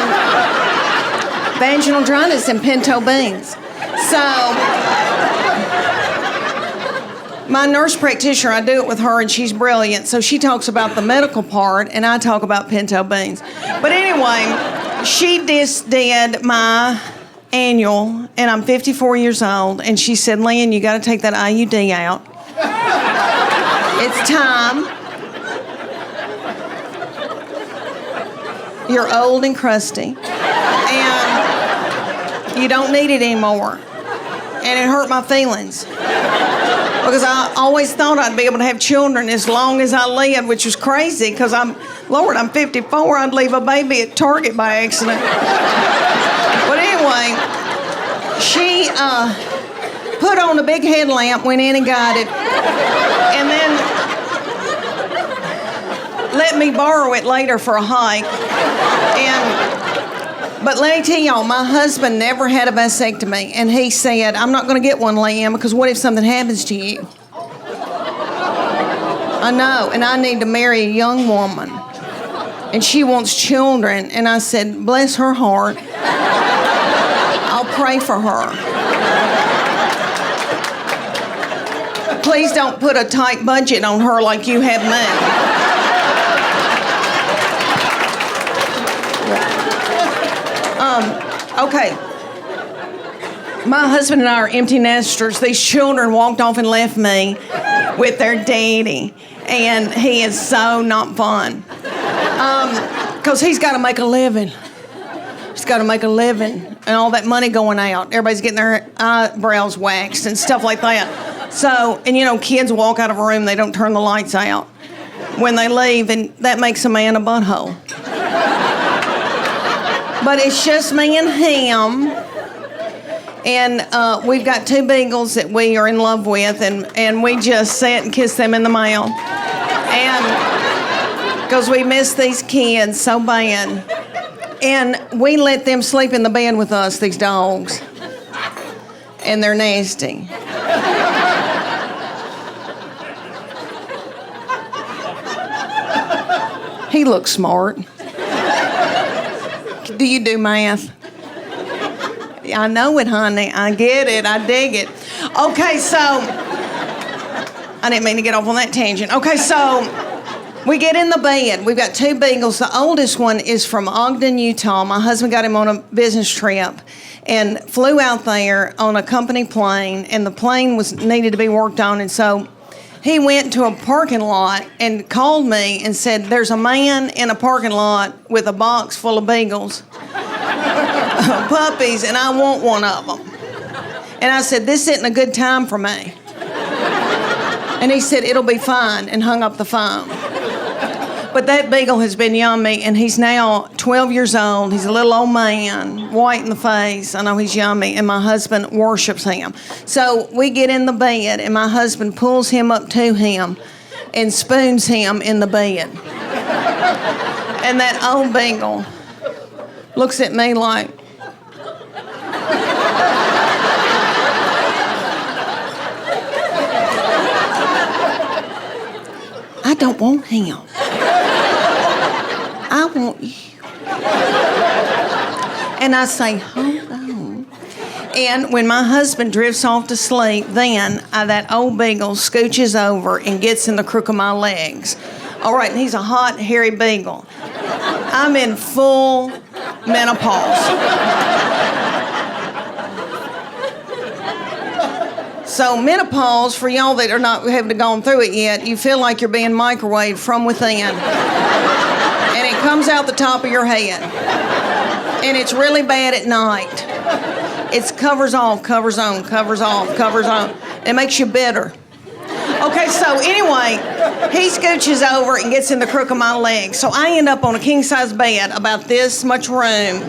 vaginal dryness and pinto beans. So my nurse practitioner, I do it with her, and she's brilliant. So she talks about the medical part, and I talk about pinto beans. But anyway, she just did my annual, and I'm 54 years old, and she said, Leanne, you got to take that IUD out. It's time. You're old and crusty. And You don't need it anymore. And it hurt my feelings. Because I always thought I'd be able to have children as long as I lived, which was crazy because I'm 54, I'd leave a baby at Target by accident. But anyway, she put on a big headlamp, went in and got it, and then let me borrow it later for a hike. But let me tell y'all, my husband never had a vasectomy, and he said, I'm not going to get one, Leanne, because what if something happens to you? I know, and I need to marry a young woman, and she wants children, and I said, bless her heart. I'll pray for her. Please don't put a tight budget on her like you have me. Okay. My husband and I are empty nesters. These children walked off and left me with their daddy, and he is so not fun. Because he's got to make a living. He's got to make a living, and all that money going out. Everybody's getting their eyebrows waxed and stuff like that. So, and you know, kids walk out of a room, they don't turn the lights out when they leave, and that makes a man a butthole. But it's just me and him, and we've got 2 beagles that we are in love with, and we just sit and kiss them in the mouth, and because we miss these kids so bad, and we let them sleep in the bed with us, these dogs, and they're nasty. He looks smart. Do you do math? I know it, honey. I get it. I dig it. Okay, so I didn't mean to get off on that tangent. Okay, so we get in the bed. We've got 2 beagles. The oldest one is from Ogden, Utah. My husband got him on a business trip and flew out there on a company plane, and the plane needed to be worked on, and so he went to a parking lot and called me and said, there's a man in a parking lot with a box full of beagles, puppies, and I want one of them. And I said, this isn't a good time for me. And he said, it'll be fine, and hung up the phone. But that beagle has been yummy, and he's now 12 years old. He's a little old man, white in the face. I know he's yummy, and my husband worships him. So we get in the bed, and my husband pulls him up to him and spoons him in the bed. And that old beagle looks at me like, I don't want him. I want you. And I say, hold on. And when my husband drifts off to sleep, then that old beagle scooches over and gets in the crook of my legs. All right, and he's a hot, hairy beagle. I'm in full menopause. So menopause, for y'all that are not haven't gone through it yet, you feel like you're being microwaved from within. And it comes out the top of your head. And it's really bad at night. It's covers off, covers on, covers off, covers on. It makes you bitter. Okay, so anyway, he scooches over and gets in the crook of my leg. So I end up on a king-size bed, about this much room.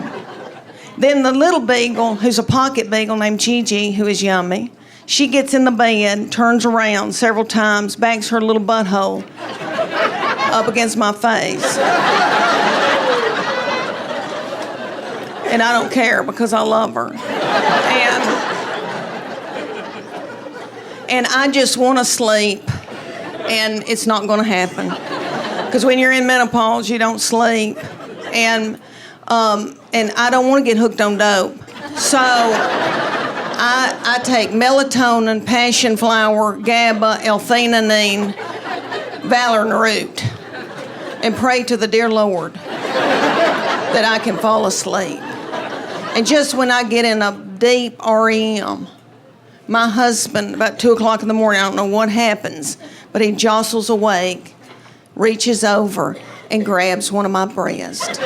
Then the little beagle, who's a pocket beagle named Gigi, who is yummy, she gets in the bed, turns around several times, backs her little butthole up against my face. And I don't care because I love her. And I just want to sleep, and it's not going to happen. Because when you're in menopause, you don't sleep. And I don't want to get hooked on dope. So I take melatonin, passion flower, GABA, L-theanine, valerian root, and pray to the dear Lord that I can fall asleep. And just when I get in a deep REM, my husband, about 2 o'clock in the morning, I don't know what happens, but he jostles awake, reaches over, and grabs one of my breasts.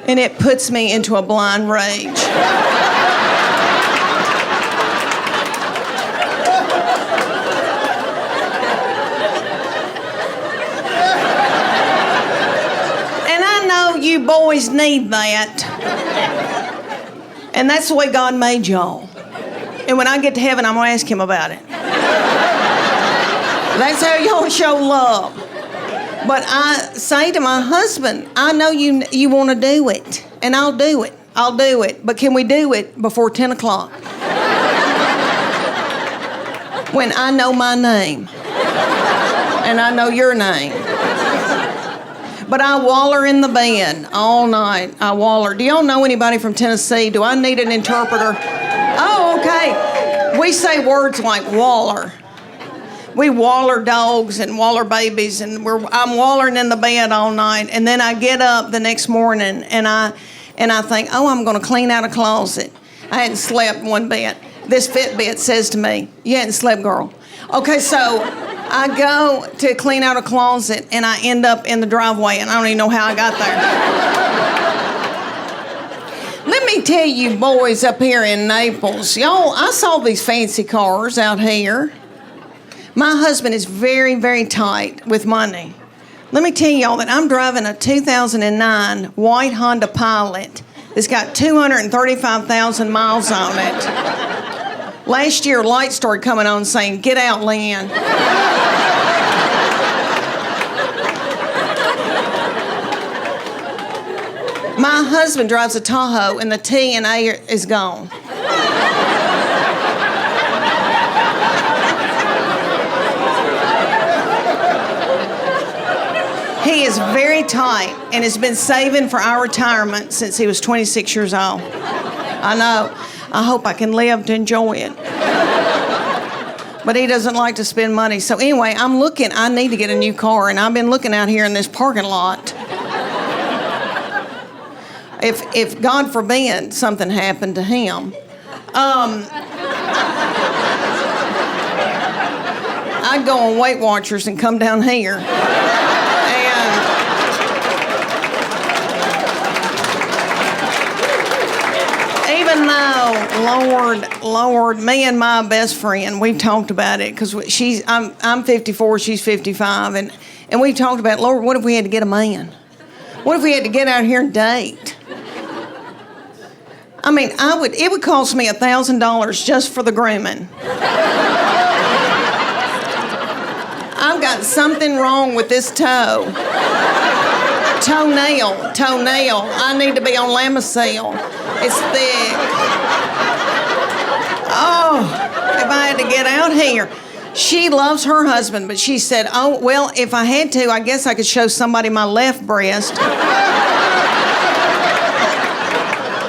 And it puts me into a blind rage. You boys need that. And that's the way God made y'all. And when I get to heaven, I'm going to ask him about it. That's how y'all show love. But I say to my husband, I know you want to do it. And I'll do it. I'll do it. But can we do it before 10 o'clock? When I know my name. And I know your name. But I waller in the bed all night. I waller. Do y'all know anybody from Tennessee? Do I need an interpreter? Oh, okay. We say words like waller. We waller dogs and waller babies, and I'm wallering in the bed all night. And then I get up the next morning, and I think, oh, I'm going to clean out a closet. I hadn't slept one bit. This Fitbit says to me, you hadn't slept, girl. Okay, so I go to clean out a closet, and I end up in the driveway, and I don't even know how I got there. Let me tell you boys up here in Naples, y'all, I saw these fancy cars out here. My husband is very, very tight with money. Let me tell y'all that I'm driving a 2009 white Honda Pilot that's got 235,000 miles on it. Last year, lights started coming on saying, get out, Leanne. My husband drives a Tahoe, and the T and A is gone. He is very tight and has been saving for our retirement since he was 26 years old. I know. I hope I can live to enjoy it. But he doesn't like to spend money. So anyway, I need to get a new car, and I've been looking out here in this parking lot. If God forbid something happened to him, I'd go on Weight Watchers and come down here. Even though, Lord, me and my best friend, we've talked about it because I'm 54, she's 55, and we've talked about, Lord, what if we had to get a man? What if we had to get out here and date? I mean, it would cost me $1,000 just for the grooming. I've got something wrong with this toe. Toenail. I need to be on Lamisil. It's thick. Oh, if I had to get out here. She loves her husband, but she said, oh, well, if I had to, I guess I could show somebody my left breast.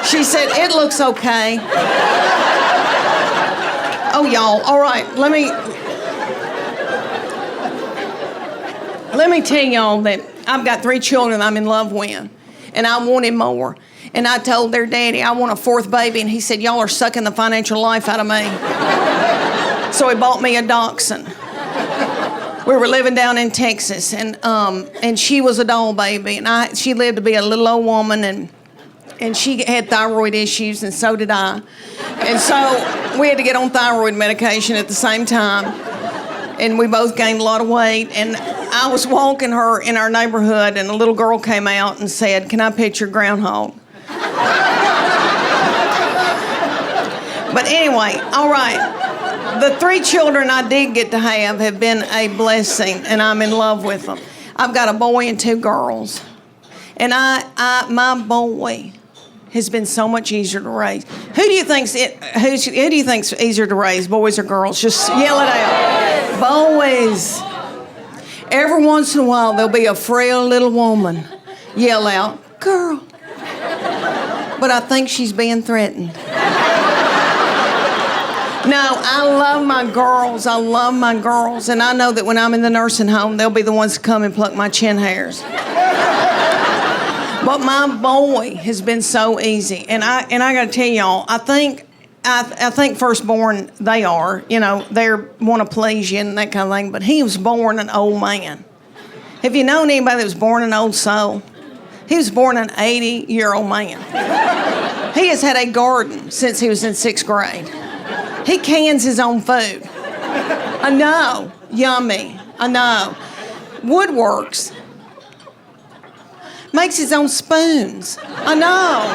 She said, it looks okay. Oh, y'all, all right, let me tell y'all that I've got 3 children I'm in love with, and I wanted more. And I told their daddy I want a 4th baby, and he said, y'all are sucking the financial life out of me. So he bought me a dachshund. We were living down in Texas, and she was a doll baby, and she lived to be a little old woman, and she had thyroid issues, and so did I. And so we had to get on thyroid medication at the same time, and we both gained a lot of weight. And I was walking her in our neighborhood, and a little girl came out and said, can I pet your groundhog? But anyway, all right. The 3 children I did get to have been a blessing, and I'm in love with them. I've got a boy and 2 girls. And my boy has been so much easier to raise. Who do you think's easier to raise, boys or girls? Just yell it out. Boys. Every once in a while, there'll be a frail little woman yell out, girl. But I think she's being threatened. No, I love my girls. I love my girls. And I know that when I'm in the nursing home, they'll be the ones to come and pluck my chin hairs. But my boy has been so easy. And I got to tell y'all, I think firstborn, they are, they want to please you and that kind of thing. But he was born an old man. Have you known anybody that was born an old soul? He was born an 80-year-old man. He has had a garden since he was in 6th grade. He cans his own food. I know. Yummy. I know. Woodworks. Makes his own spoons. I know.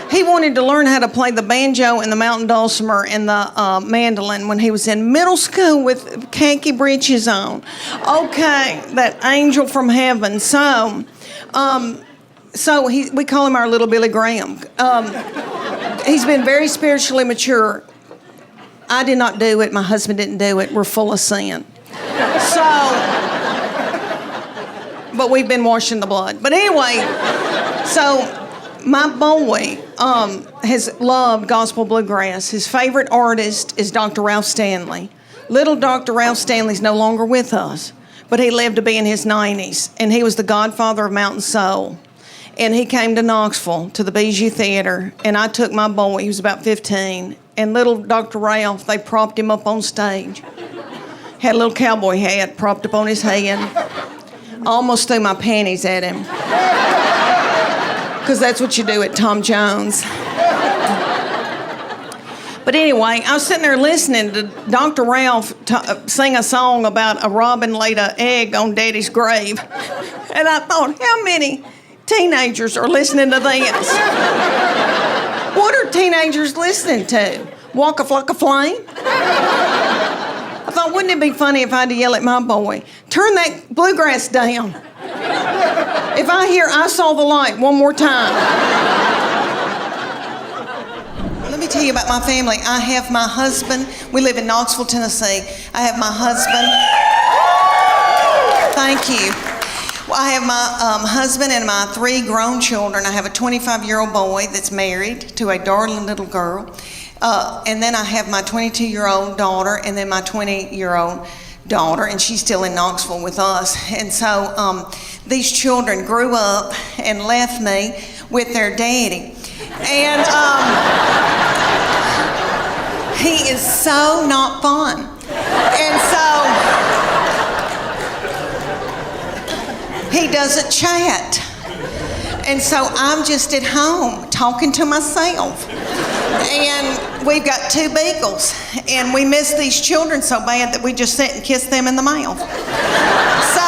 He wanted to learn how to play the banjo and the mountain dulcimer and the mandolin when he was in middle school with khaki breeches on. Okay, that angel from heaven. So we call him our little Billy Graham. He's been very spiritually mature. I did not do it. My husband didn't do it. We're full of sin. But we've been washed in the blood. But anyway, so my boy has loved gospel bluegrass. His favorite artist is Dr. Ralph Stanley. Little Dr. Ralph Stanley's no longer with us, but he lived to be in his 90s, and he was the godfather of Mountain Soul. And he came to Knoxville to the Bijou Theater, and I took my boy, he was about 15, and little Dr. Ralph, they propped him up on stage. Had a little cowboy hat propped up on his head. Almost threw my panties at him. Because that's what you do at Tom Jones. But anyway, I was sitting there listening to Dr. Ralph sing a song about a robin laid an egg on Daddy's grave. And I thought, how many teenagers are listening to this? What are teenagers listening to? Walk a Flock of Flame? I thought, wouldn't it be funny if I had to yell at my boy, turn that bluegrass down. If I hear I Saw the Light one more time. Let me tell you about my family. I have my husband. We live in Knoxville, Tennessee. I have my husband. Thank you. Well, I have my husband and my 3 grown children. I have a 25-year-old boy that's married to a darling little girl. And then I have my 22-year-old daughter and then my 20-year-old daughter, and she's still in Knoxville with us. And so these children grew up and left me with their daddy. And he is so not fun. And so he doesn't chat. And so I'm just at home talking to myself. And we've got 2 beagles, and we miss these children so bad that we just sit and kiss them in the mouth. So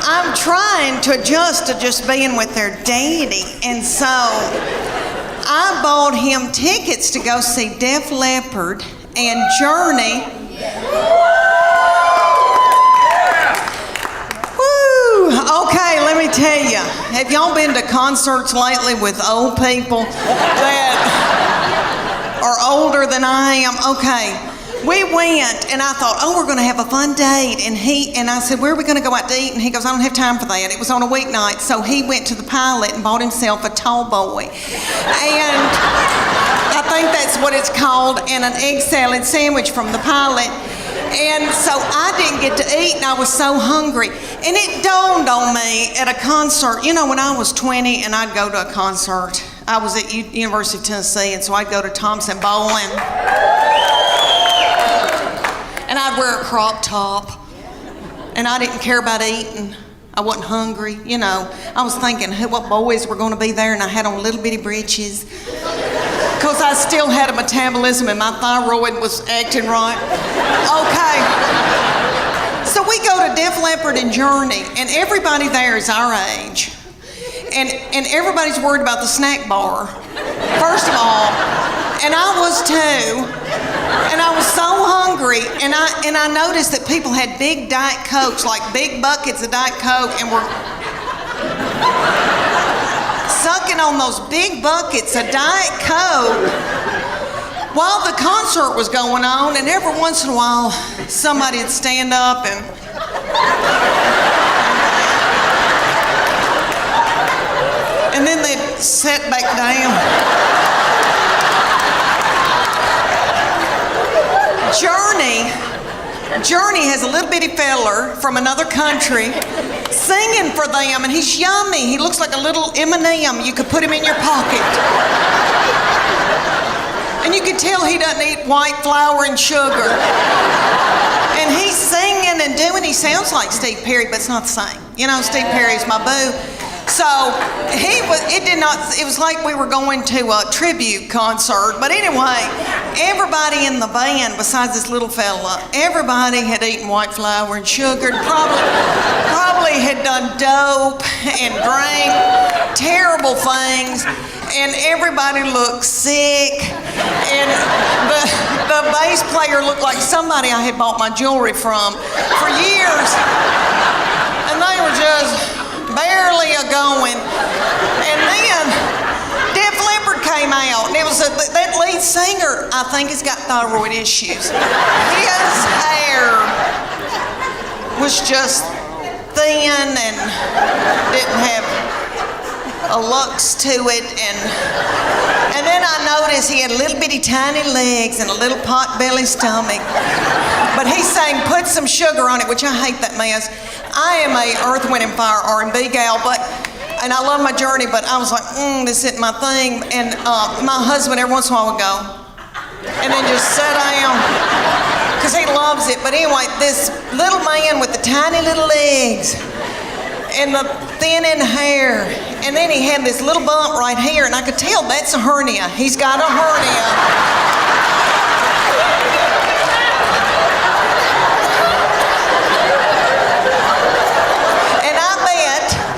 I'm trying to adjust to just being with their daddy, and so I bought him tickets to go see Def Leppard and Journey. Okay, let me tell you. Have y'all been to concerts lately with old people that are older than I am? Okay, we went, and I thought, oh, we're going to have a fun date. And I said, where are we going to go out to eat? And he goes, I don't have time for that. It was on a weeknight, so he went to the Pilot and bought himself a tall boy. And I think that's what it's called, and an egg salad sandwich from the Pilot. And so I didn't get to eat, and I was so hungry. And it dawned on me at a concert. You know, when I was 20 and I'd go to a concert, I was at University of Tennessee, and so I'd go to Thompson Bowling. And I'd wear a crop top. And I didn't care about eating. I wasn't hungry, you know. I was thinking what boys were going to be there, and I had on little bitty breeches. Because I still had a metabolism and my thyroid was acting right. Okay. So we go to Def Leppard and Journey, and everybody there is our age. And everybody's worried about the snack bar, first of all. And I was too. And I was so hungry, and I noticed that people had big Diet Cokes, like big buckets of Diet Coke, and were sucking on those big buckets of Diet Coke while the concert was going on. And every once in a while, somebody would stand up and then they'd sit back down. Journey has a little bitty feller from another country singing for them, and he's yummy. He looks like a little M&M. You could put him in your pocket. And you can tell he doesn't eat white flour and sugar. And he's singing and doing his sounds like Steve Perry, but it's not the same. You know, Steve Perry's my boo. So it was like we were going to a tribute concert. But anyway, everybody in the band, besides this little fella, everybody had eaten white flour and sugar, and probably had done dope and drank terrible things, and everybody looked sick, and the bass player looked like somebody I had bought my jewelry from for years, and they were just barely a-going. And then Def Leppard came out, and it was that lead singer, I think, has got thyroid issues. His hair was just thin and didn't have a lux to it, and then I noticed he had little bitty tiny legs and a little pot belly stomach. But he sang "Put Some Sugar on It," which I hate that mess. I am a Earth, Wind and Fire R&B gal, and I love my Journey, but I was like, this isn't my thing. And my husband every once in a while would go, and then just sit down, because he loves it. But anyway, this little man with the tiny little legs and the thinning hair, and then he had this little bump right here, and I could tell that's a hernia. He's got a hernia.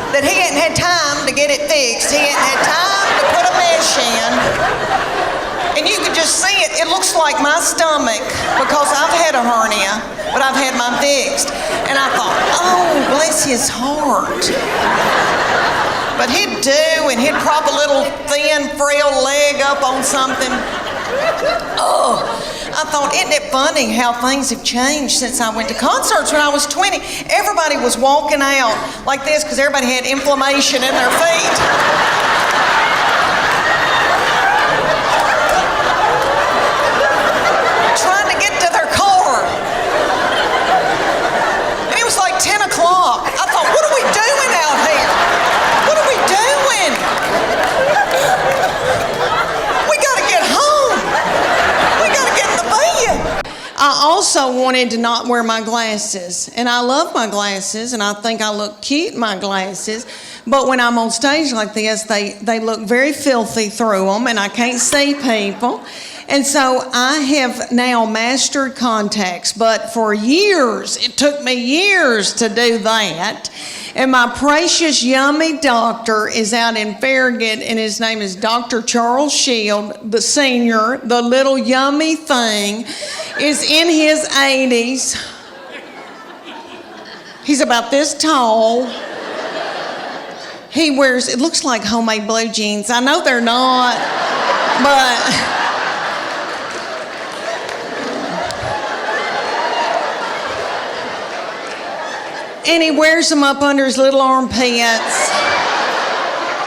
That he hadn't had time to get it fixed. He hadn't had time to put a mesh in. And you can just see it. It looks like my stomach, because I've had a hernia, but I've had mine fixed. And I thought, oh, bless his heart. But he'd do, and he'd prop a little thin, frail leg up on something. Oh, I thought, isn't it funny how things have changed since I went to concerts when I was 20? Everybody was walking out like this because everybody had inflammation in their feet. Trying to get to their car. And it was like 10 o'clock. I thought, what are we doing out here? What are we doing? We gotta get home. We gotta get in the bed. I also wanted to not wear my glasses, and I love my glasses, and I think I look cute in my glasses, but when I'm on stage like this, they look very filthy through them, and I can't see people. And so I have now mastered contacts, but for years, it took me years to do that. And my precious, yummy doctor is out in Farragut, and his name is Dr. Charles Shield, the senior. The little yummy thing is in his 80s. He's about this tall. He wears, it looks like homemade blue jeans. I know they're not, but... And he wears them up under his little armpits.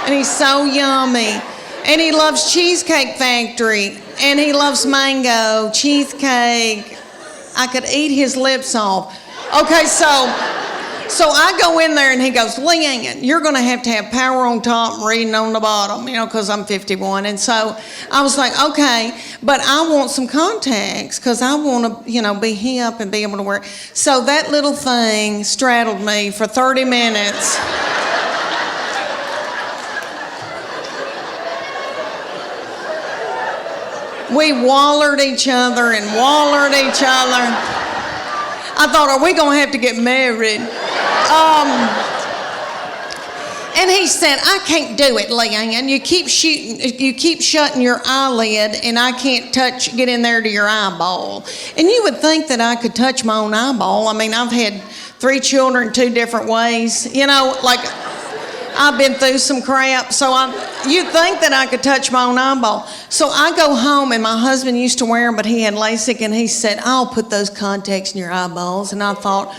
And he's so yummy. And he loves Cheesecake Factory. And he loves mango, cheesecake. I could eat his lips off. Okay, so I go in there and he goes, Leanne, you're going to have power on top and reading on the bottom, because I'm 51. And so I was like, okay, but I want some contacts because I want to, be hip and be able to wear. So that little thing straddled me for 30 minutes. We wallered each other and wallered each other. I thought, are we going to have to get married? And he said, I can't do it, Leanne. You keep shutting your eyelid, and I can't get in there to your eyeball. And you would think that I could touch my own eyeball. I mean, I've had 3 children 2 different ways. I've been through some crap, so you'd think that I could touch my own eyeball. So I go home, and my husband used to wear them, but he had LASIK, and he said, I'll put those contacts in your eyeballs. And I thought,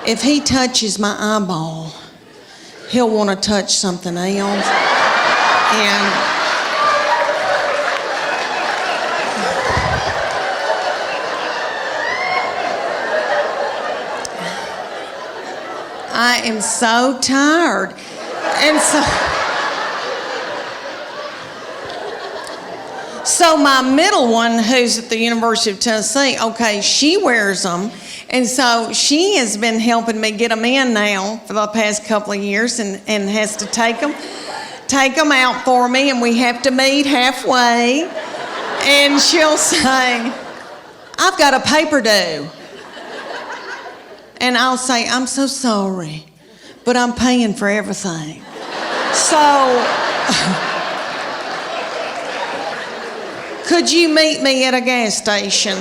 if he touches my eyeball, he'll want to touch something else. And I am so tired. And so So my middle one, who's at the University of Tennessee, okay, she wears them. And so she has been helping me get them in now for the past couple of years and has to take them out for me, and we have to meet halfway. And she'll say, I've got a paper due. And I'll say, I'm so sorry, but I'm paying for everything. So, could you meet me at a gas station?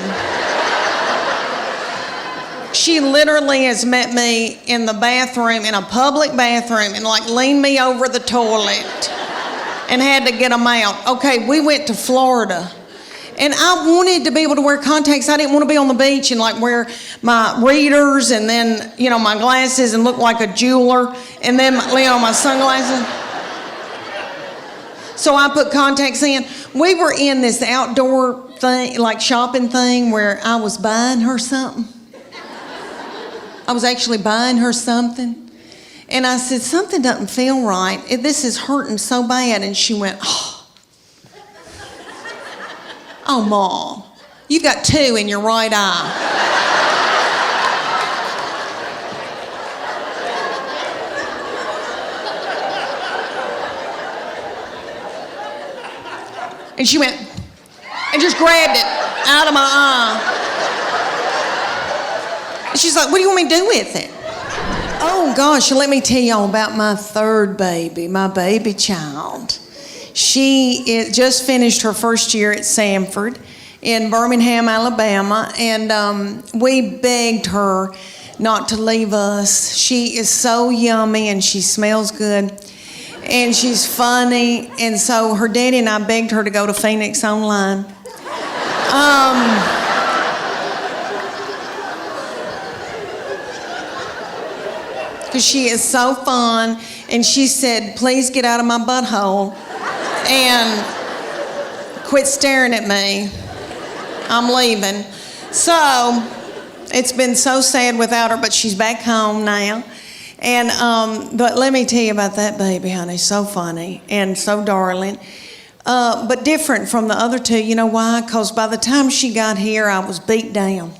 She literally has met me in the bathroom, in a public bathroom, and like leaned me over the toilet and had to get them out. Okay, we went to Florida. And I wanted to be able to wear contacts. I didn't want to be on the beach and like wear my readers and then, my glasses and look like a jeweler and then, my sunglasses. So I put contacts in. We were in this outdoor thing, like shopping thing, where I was buying her something. I was actually buying her something. And I said, something doesn't feel right. This is hurting so bad. And she went, oh, Mom, you've got 2 in your right eye. And she went and just grabbed it out of my eye. And she's like, what do you want me to do with it? Oh, gosh, let me tell y'all about my third baby, my baby child. She just finished her first year at Sanford in Birmingham, Alabama, and we begged her not to leave us. She is so yummy, and she smells good, and she's funny, and so her daddy and I begged her to go to Phoenix Online. Because she is so fun, and she said, please get out of my butthole and quit staring at me. I'm leaving. So it's been so sad without her, but she's back home now. And but let me tell you about that baby, honey. So funny and so darling. But different from the other 2. You know why? Because by the time she got here, I was beat down.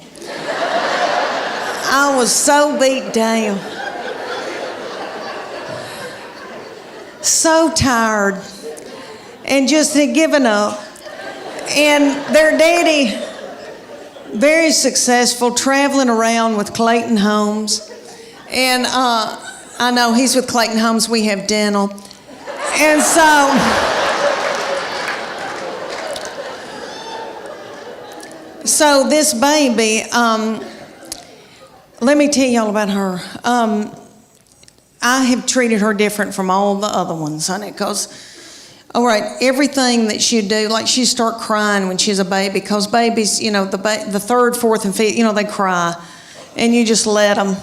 I was so beat down. So tired. And just had given up. And their daddy, very successful, traveling around with Clayton Homes. And I know he's with Clayton Homes, we have dental. And so this baby, let me tell y'all about her. I have treated her different from all the other ones, honey, because, all right, everything that she'd do, like she'd start crying when she's a baby, because babies, the 3rd, 4th, and 5th, they cry, and you just let them.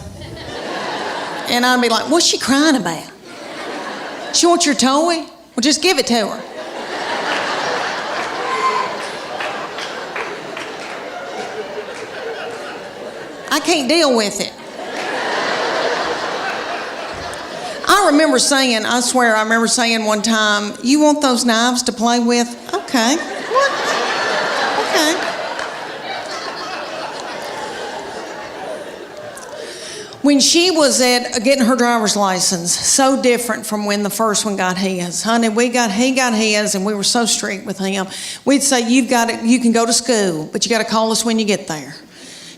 And I'd be like, what's she crying about? She wants your toy? Well, just give it to her. I can't deal with it. I remember saying one time, you want those knives to play with? Okay. What? Okay. When she was at getting her driver's license, so different from when the first one got his. Honey, he got his, and we were so strict with him. We'd say, you can go to school, but you got to call us when you get there.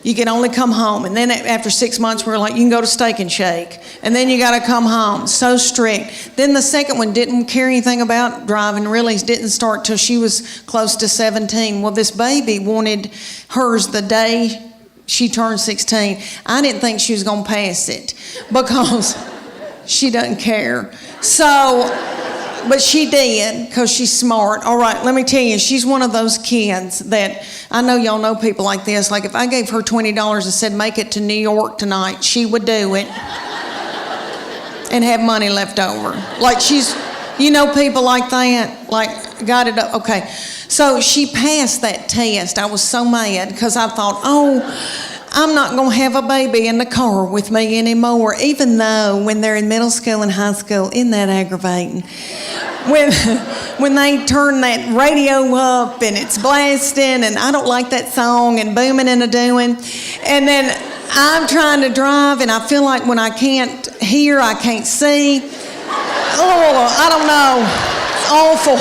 You can only come home. And then after 6 months, we were like, you can go to Steak and Shake. And then you got to come home. So strict. Then the second one didn't care anything about driving, really didn't start till she was close to 17. Well, this baby wanted hers the day she turned 16. I didn't think she was going to pass it because she doesn't care. But she did because she's smart. All right, let me tell you, she's one of those kids that, I know y'all know people like this. Like if I gave her $20 and said, make it to New York tonight, she would do it and have money left over. Like she's, people like that, like got it up. Okay, so she passed that test. I was so mad because I thought, I'm not going to have a baby in the car with me anymore, even though when they're in middle school and high school, isn't that aggravating? when they turn that radio up and it's blasting and I don't like that song and booming and a-doing. And then I'm trying to drive and I feel like when I can't hear, I can't see. Oh, I don't know. It's awful.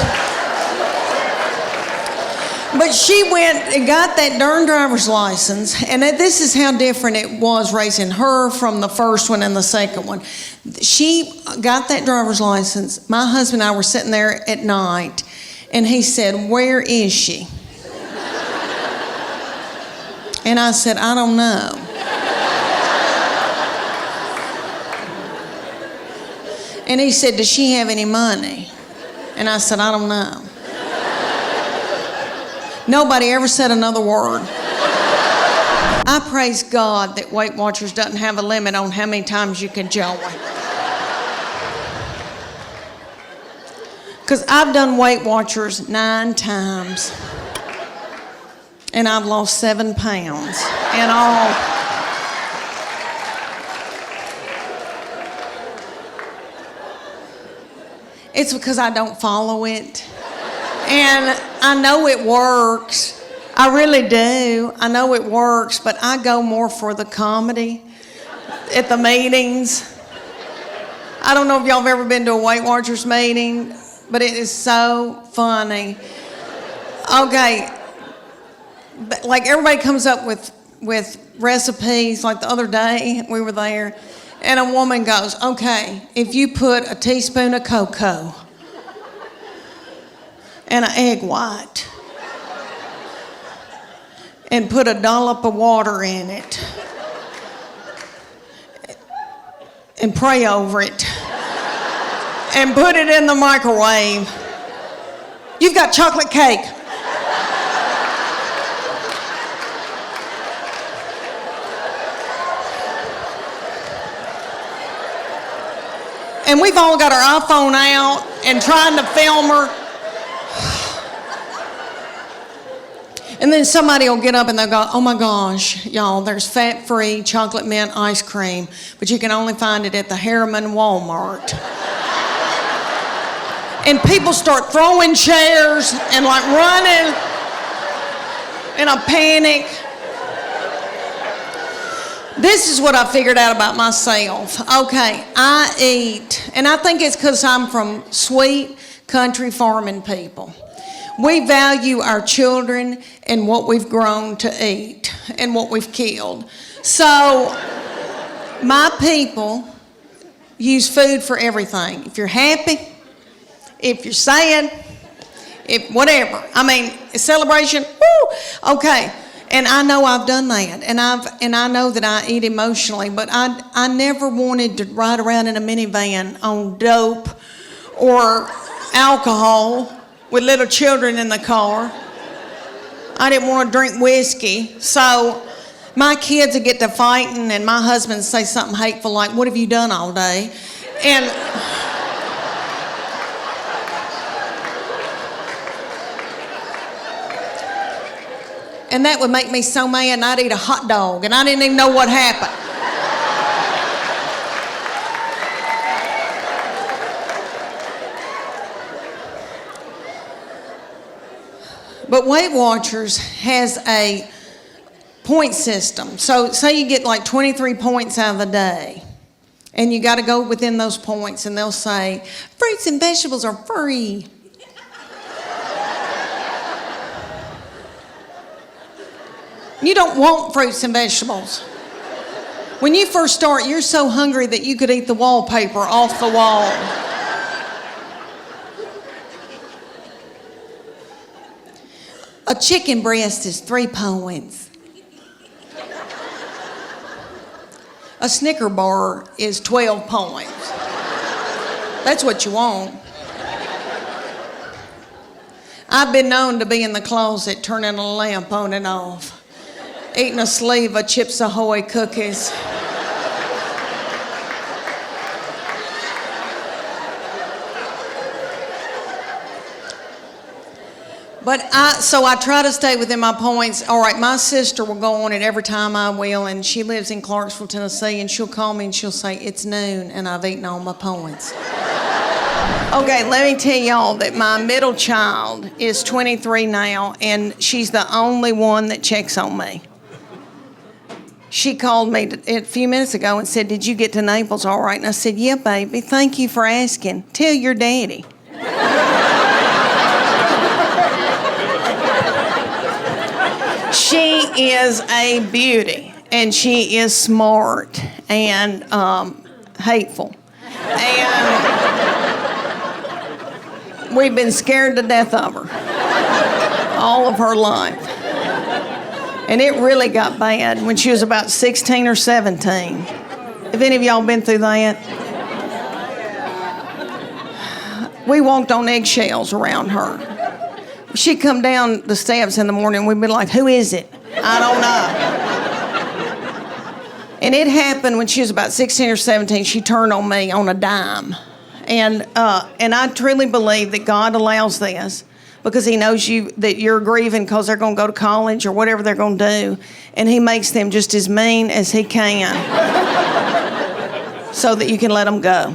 But she went and got that darn driver's license, and this is how different it was raising her from the first one and the second one. She got that driver's license. My husband and I were sitting there at night, and he said, "Where is she?" And I said, "I don't know." And he said, "Does she have any money?" And I said, "I don't know." Nobody ever said another word. I praise God that Weight Watchers doesn't have a limit on how many times you can join. Because I've done Weight Watchers 9 times. And I've lost 7 pounds in all. It's because I don't follow it. And I know it works. I really do. I know it works, but I go more for the comedy at the meetings. I don't know if y'all have ever been to a Weight Watchers meeting, but it is so funny. Okay, like everybody comes up with recipes. Like the other day, we were there, and a woman goes, "Okay, if you put a teaspoon of cocoa and an egg white and put a dollop of water in it and pray over it and put it in the microwave, you've got chocolate cake." And we've all got our iPhone out and trying to film her. And then somebody will get up and they'll go, "Oh my gosh, y'all, there's fat-free chocolate mint ice cream, but you can only find it at the Harriman Walmart." And people start throwing chairs and like running in a panic. This is what I figured out about myself. Okay, I eat, and I think it's because I'm from sweet country farming people. We value our children and what we've grown to eat and what we've killed. So my people use food for everything. If you're happy, if you're sad, if whatever. I mean, a celebration, woo, okay. And I know I've done that, and I know that I eat emotionally, but I never wanted to ride around in a minivan on dope or alcohol with little children in the car. I didn't want to drink whiskey, so my kids would get to fighting, and my husband would say something hateful like, "What have you done all day?" And that would make me so mad, and I'd eat a hot dog, and I didn't even know what happened. But Weight Watchers has a point system. So say you get like 23 points out of the day, and you got to go within those points, and they'll say, "Fruits and vegetables are free." You don't want fruits and vegetables. When you first start, you're so hungry that you could eat the wallpaper off the wall. A chicken breast is 3 points. A Snicker bar is 12 points. That's what you want. I've been known to be in the closet turning a lamp on and off, eating a sleeve of Chips Ahoy cookies. But I try to stay within my points. All right, my sister will go on it every time I will, and she lives in Clarksville, Tennessee, and she'll call me and she'll say, "It's noon and I've eaten all my points." Okay, let me tell y'all that my middle child is 23 now, and she's the only one that checks on me. She called me a few minutes ago and said, "Did you get to Naples all right?" And I said, "Yeah, baby. Thank you for asking. Tell your daddy." She is a beauty, and she is smart and hateful. And we've been scared to death of her all of her life. And it really got bad when she was about 16 or 17. Have any of y'all been through that? We walked on eggshells around her. She'd come down the steps in the morning, we'd be like, "Who is it?" "I don't know." And it happened when she was about 16 or 17. She turned on me on a dime. And I truly believe that God allows this because he knows that you're grieving because they're going to go to college or whatever they're going to do. And he makes them just as mean as he can so that you can let them go.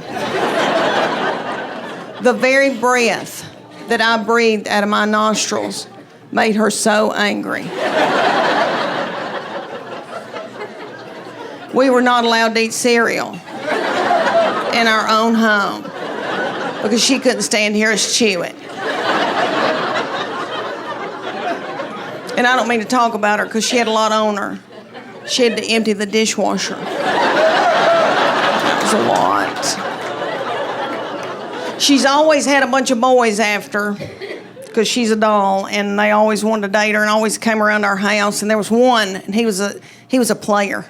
The very breath that I breathed out of my nostrils made her so angry. We were not allowed to eat cereal in our own home because she couldn't stand to hear us chew it. And I don't mean to talk about her because she had a lot on her. She had to empty the dishwasher. That was a lot. She's always had a bunch of boys after because she's a doll, and they always wanted to date her and always came around our house. And there was one, and he was a player.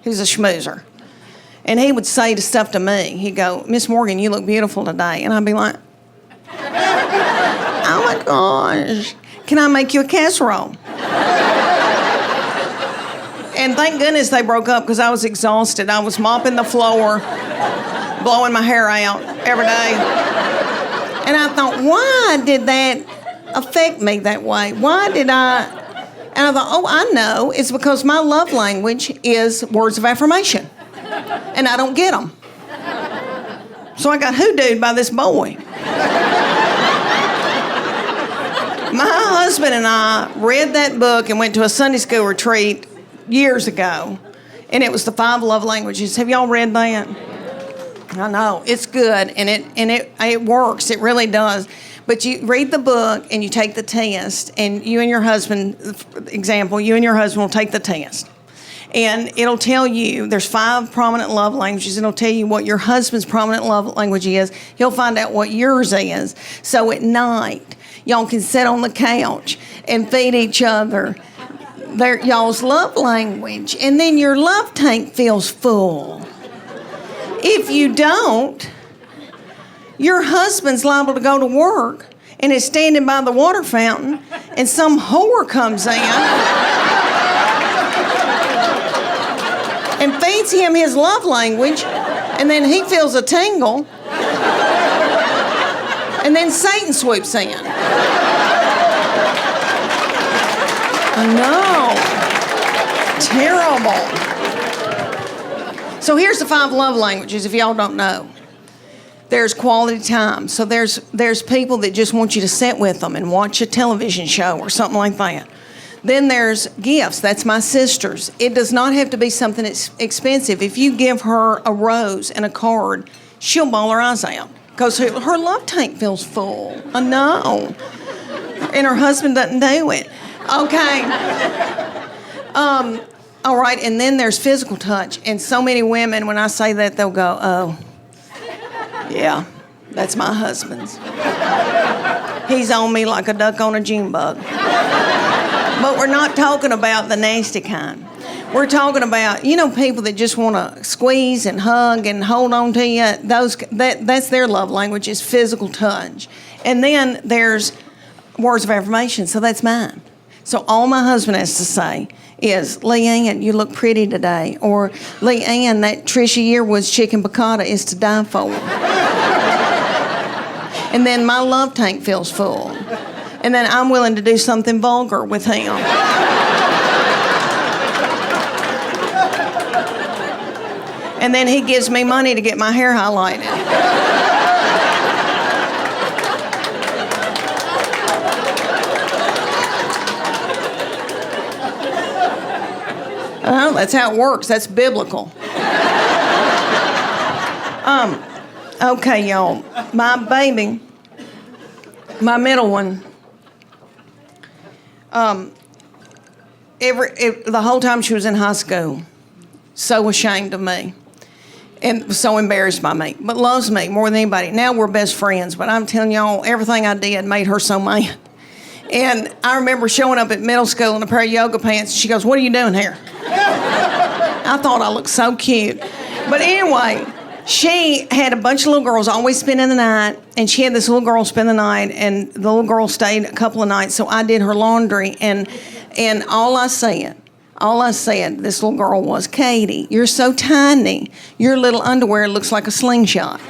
He was a schmoozer. And he would say stuff to me. He'd go, "Miss Morgan, you look beautiful today." And I'd be like, "Oh my gosh, can I make you a casserole?" And thank goodness they broke up because I was exhausted. I was mopping the floor, blowing my hair out every day. And I thought, why did that affect me that way? Why did I? And I thought, oh, I know. It's because my love language is words of affirmation. And I don't get them. So I got hoodooed by this boy. My husband and I read that book and went to a Sunday school retreat years ago. And it was the 5 love languages. Have y'all read that? I know, it's good, and it works. It really does. But you read the book and you take the test, and you and your husband, example, you and your husband will take the test. And it'll tell you, there's 5 prominent love languages. It'll tell you what your husband's prominent love language is. He'll find out what yours is. So at night, y'all can sit on the couch and feed each other y'all's love language. And then your love tank feels full. If you don't, your husband's liable to go to work and is standing by the water fountain, and some whore comes in and feeds him his love language, and then he feels a tingle, and then Satan swoops in. I know. Terrible. So here's the 5 love languages, if y'all don't know. There's quality time. So there's people that just want you to sit with them and watch a television show or something like that. Then there's gifts. That's my sister's. It does not have to be something that's expensive. If you give her a rose and a card, she'll bawl her eyes out because her love tank feels full. I know. And her husband doesn't do it. Okay. All right, and then there's physical touch. And so many women, when I say that, they'll go, "Oh, yeah, that's my husband's. He's on me like a duck on a June bug." But we're not talking about the nasty kind. We're talking about, people that just want to squeeze and hug and hold on to you. That's their love language, is physical touch. And then there's words of affirmation, so that's mine. So all my husband has to say is, "Leanne, you look pretty today," or "Leanne, that Trisha Yearwood's chicken piccata is to die for." And then my love tank feels full. And then I'm willing to do something vulgar with him. And then he gives me money to get my hair highlighted. That's how it works. That's biblical. Okay, y'all. My baby, my middle one, the whole time she was in high school, so ashamed of me and so embarrassed by me, but loves me more than anybody. Now we're best friends, but I'm telling y'all, everything I did made her so mad. And I remember showing up at middle school in a pair of yoga pants. She goes, "What are you doing here?" I thought I looked so cute. But anyway, she had a bunch of little girls always spending the night, and she had this little girl spend the night, and the little girl stayed a couple of nights, so I did her laundry, and all I said, this little girl was, "Katie, you're so tiny. Your little underwear looks like a slingshot."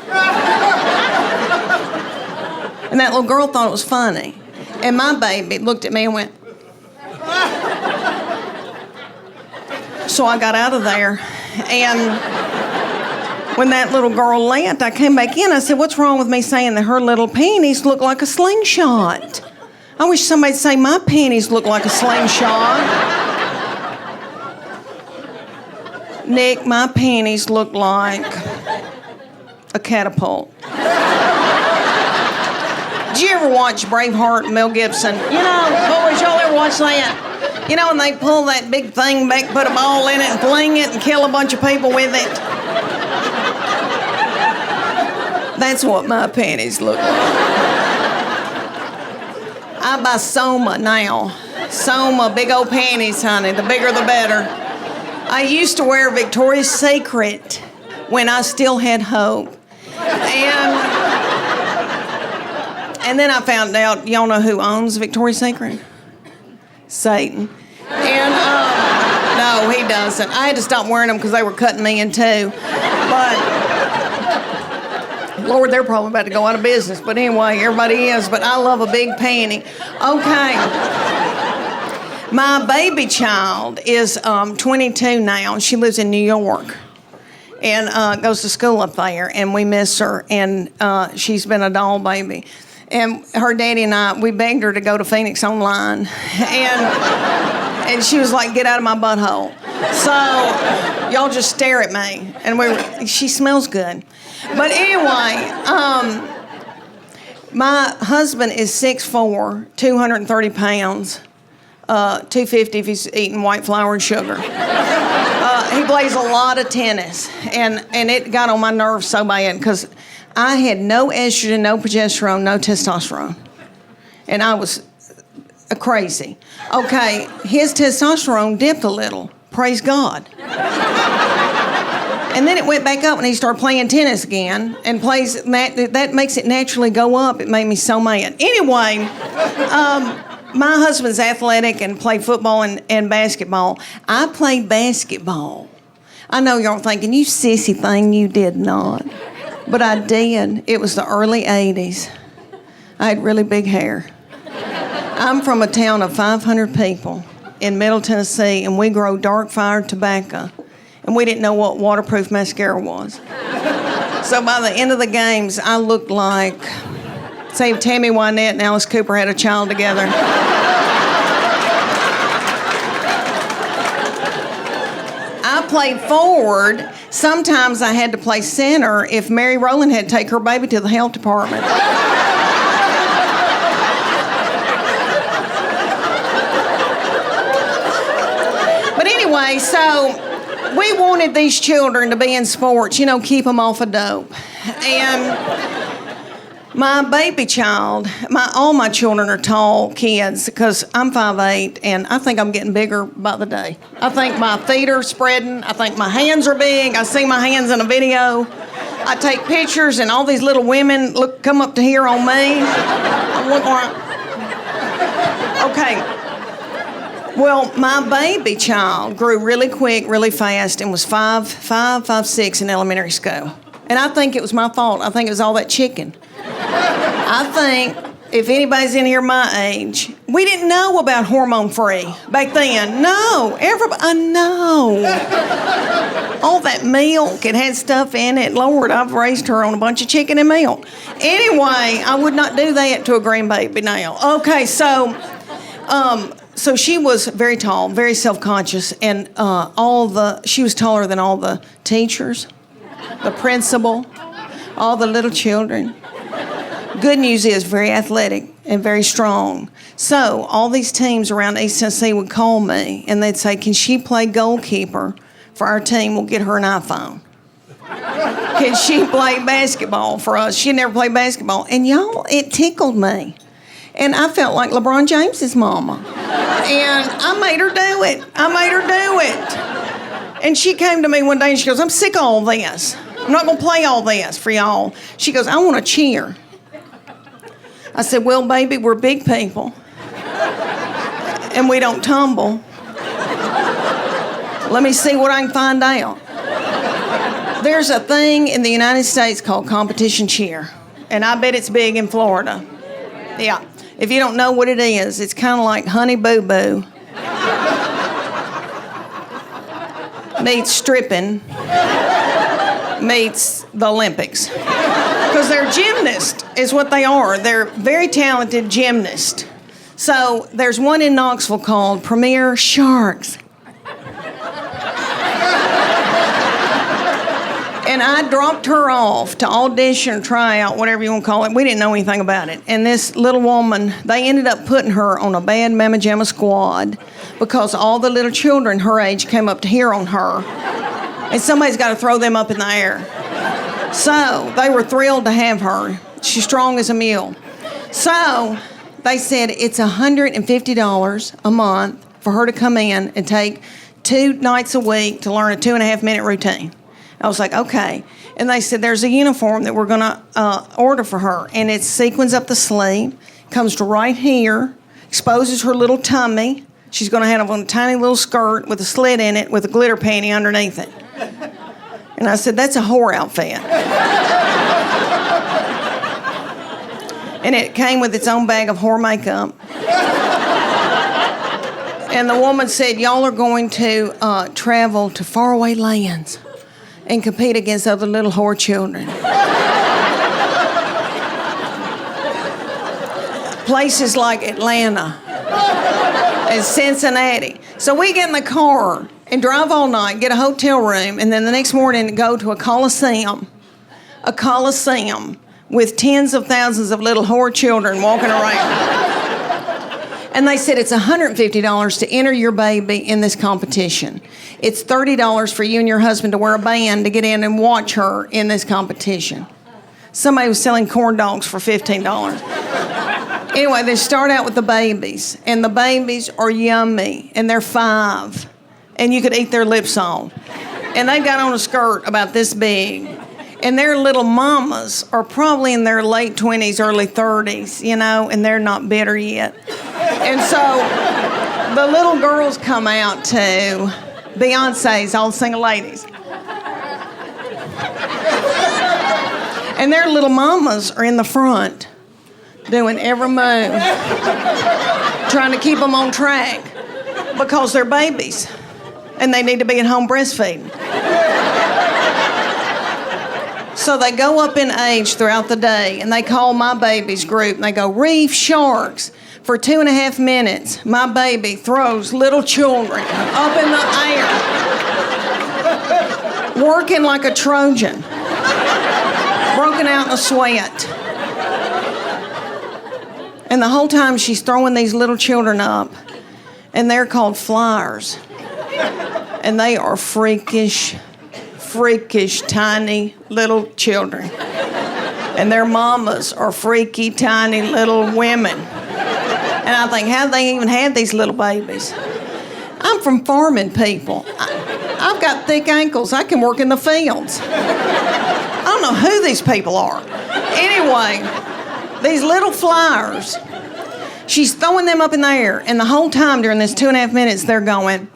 And that little girl thought it was funny. And my baby looked at me and went. So I got out of there, and when that little girl left, I came back in. I said, "What's wrong with me saying that her little panties look like a slingshot? I wish somebody'd say my panties look like a slingshot." "Nick, my panties look like a catapult." Did you ever watch Braveheart and Mel Gibson? You know, boys, y'all ever watch that? You know, when they pull that big thing back, put a ball in it, and fling it, and kill a bunch of people with it? That's what my panties look like. I buy Soma now. Soma, big old panties, honey. The bigger the better. I used to wear Victoria's Secret when I still had hope. And then I found out, y'all know who owns Victoria's Secret? Satan. And, no, he doesn't. I had to stop wearing them because they were cutting me in two. But, Lord, they're probably about to go out of business. But anyway, everybody is. But I love a big panty. Okay. My baby child is 22 now. She lives in New York and goes to school up there. And we miss her. And she's been a doll baby. And her daddy and I, we begged her to go to Phoenix Online. And she was like, "Get out of my butthole." So y'all just stare at me. And she smells good. But anyway, my husband is 6'4", 230 pounds, 250 if he's eating white flour and sugar. He plays a lot of tennis. And it got on my nerves so bad because I had no estrogen, no progesterone, no testosterone. And I was crazy. Okay, his testosterone dipped a little. Praise God. And then it went back up when he started playing tennis again. And that makes it naturally go up. It made me so mad. Anyway, my husband's athletic and played football and basketball. I played basketball. I know y'all thinking, "You sissy thing, you did not." But I did. It was the early 80s. I had really big hair. I'm from a town of 500 people in Middle Tennessee, and we grow dark-fired tobacco. And we didn't know what waterproof mascara was. So by the end of the games, I looked like, say, if Tammy Wynette and Alice Cooper had a child together. I played forward. Sometimes I had to play center if Mary Rowland had to take her baby to the health department. But anyway, so we wanted these children to be in sports, you know, keep them off of dope. And my baby child, all my children are tall kids because I'm 5'8", and I think I'm getting bigger by the day. I think my feet are spreading. I think my hands are big. I see my hands in a video. I take pictures, and all these little women come up to here on me. I look like... Okay. Well, my baby child grew really quick, really fast, and was 5'6" in elementary school. And I think it was my fault. I think it was all that chicken. I think if anybody's in here my age, we didn't know about hormone-free back then. No, I know. All that milk, it had stuff in it. Lord, I've raised her on a bunch of chicken and milk. Anyway, I would not do that to a grandbaby now. Okay, so So she was very tall, very self-conscious, and she was taller than all the teachers, the principal, all the little children. Good news is very athletic and very strong. So all these teams around East Tennessee would call me, and they'd say, can she play goalkeeper for our team? We'll get her an iPhone. Can she play basketball for us? She never played basketball. And y'all, it tickled me. And I felt like LeBron James's mama. And I made her do it. And she came to me one day and she goes, I'm sick of all this. I'm not going to play all this for y'all. She goes, I want to cheer. I said, well, baby, we're big people. And we don't tumble. Let me see what I can find out. There's a thing in the United States called competition cheer. And I bet it's big in Florida. Yeah. If you don't know what it is, it's kind of like Honey Boo Boo meets stripping meets the Olympics. Because they're gymnasts is what they are. They're very talented gymnasts. So there's one in Knoxville called Premier Sharks. And I dropped her off to audition or try out, whatever you want to call it. We didn't know anything about it. And this little woman, they ended up putting her on a bad Mamma Jamma squad because all the little children her age came up to hear on her. And somebody's got to throw them up in the air. So they were thrilled to have her. She's strong as a mule. So they said it's $150 a month for her to come in and take 2 nights a week to learn a 2.5-minute routine. I was like, okay. And they said, there's a uniform that we're going to order for her. And it sequins up the sleeve, comes to right here, exposes her little tummy. She's going to have on a tiny little skirt with a slit in it with a glitter panty underneath it. And I said, that's a whore outfit. And it came with its own bag of whore makeup. And the woman said, y'all are going to travel to faraway lands and compete against other little whore children. Places like Atlanta and Cincinnati. So we get in the car and drive all night, get a hotel room, and then the next morning go to a coliseum with tens of thousands of little whore children walking around. And they said it's $150 to enter your baby in this competition. It's $30 for you and your husband to wear a band to get in and watch her in this competition. Somebody was selling corn dogs for $15. Anyway, they start out with the babies, and the babies are yummy, and they're 5, and you could eat their lips on. And they got on a skirt about this big, and their little mamas are probably in their late 20s, early 30s, you know, and they're not bitter yet. And so the little girls come out to Beyonce's All the Single Ladies. And their little mamas are in the front doing every move, trying to keep them on track because they're babies and they need to be at home breastfeeding. So they go up in age throughout the day, and they call my baby's group, and they go, Reef Sharks. For 2.5 minutes, my baby throws little children up in the air, working like a Trojan, broken out in a sweat. And the whole time she's throwing these little children up, and they're called flyers. And they are freakish, tiny little children. And their mamas are freaky, tiny little women. And I think, how do they even have these little babies? I'm from farming people. I've got thick ankles. I can work in the fields. I don't know who these people are. Anyway, these little flyers, she's throwing them up in the air, and the whole time during this 2.5 minutes, they're going.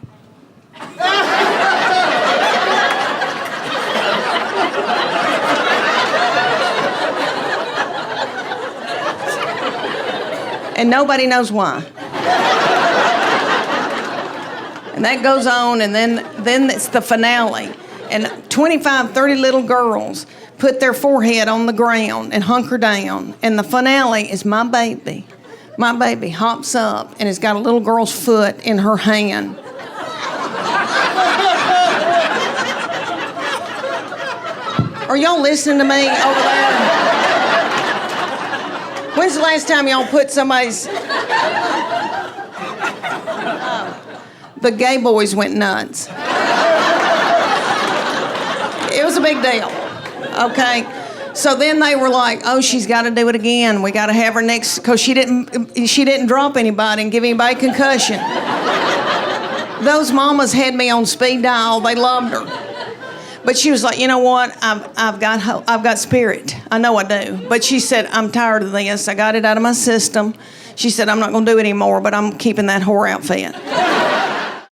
And nobody knows why. And that goes on, and then it's the finale. And 25, 30 little girls put their forehead on the ground and hunker down. And the finale is my baby My baby hops up and has got a little girl's foot in her hand. Are y'all listening to me over there? When's the last time y'all put somebody's... The gay boys went nuts. It was a big deal, okay? So then they were like, oh, she's got to do it again. We got to have her next, because she didn't drop anybody and give anybody concussion. Those mamas had me on speed dial. They loved her. But she was like, you know what? I've got spirit. I know I do. But she said, I'm tired of this. I got it out of my system. She said, I'm not going to do it anymore, but I'm keeping that whore outfit.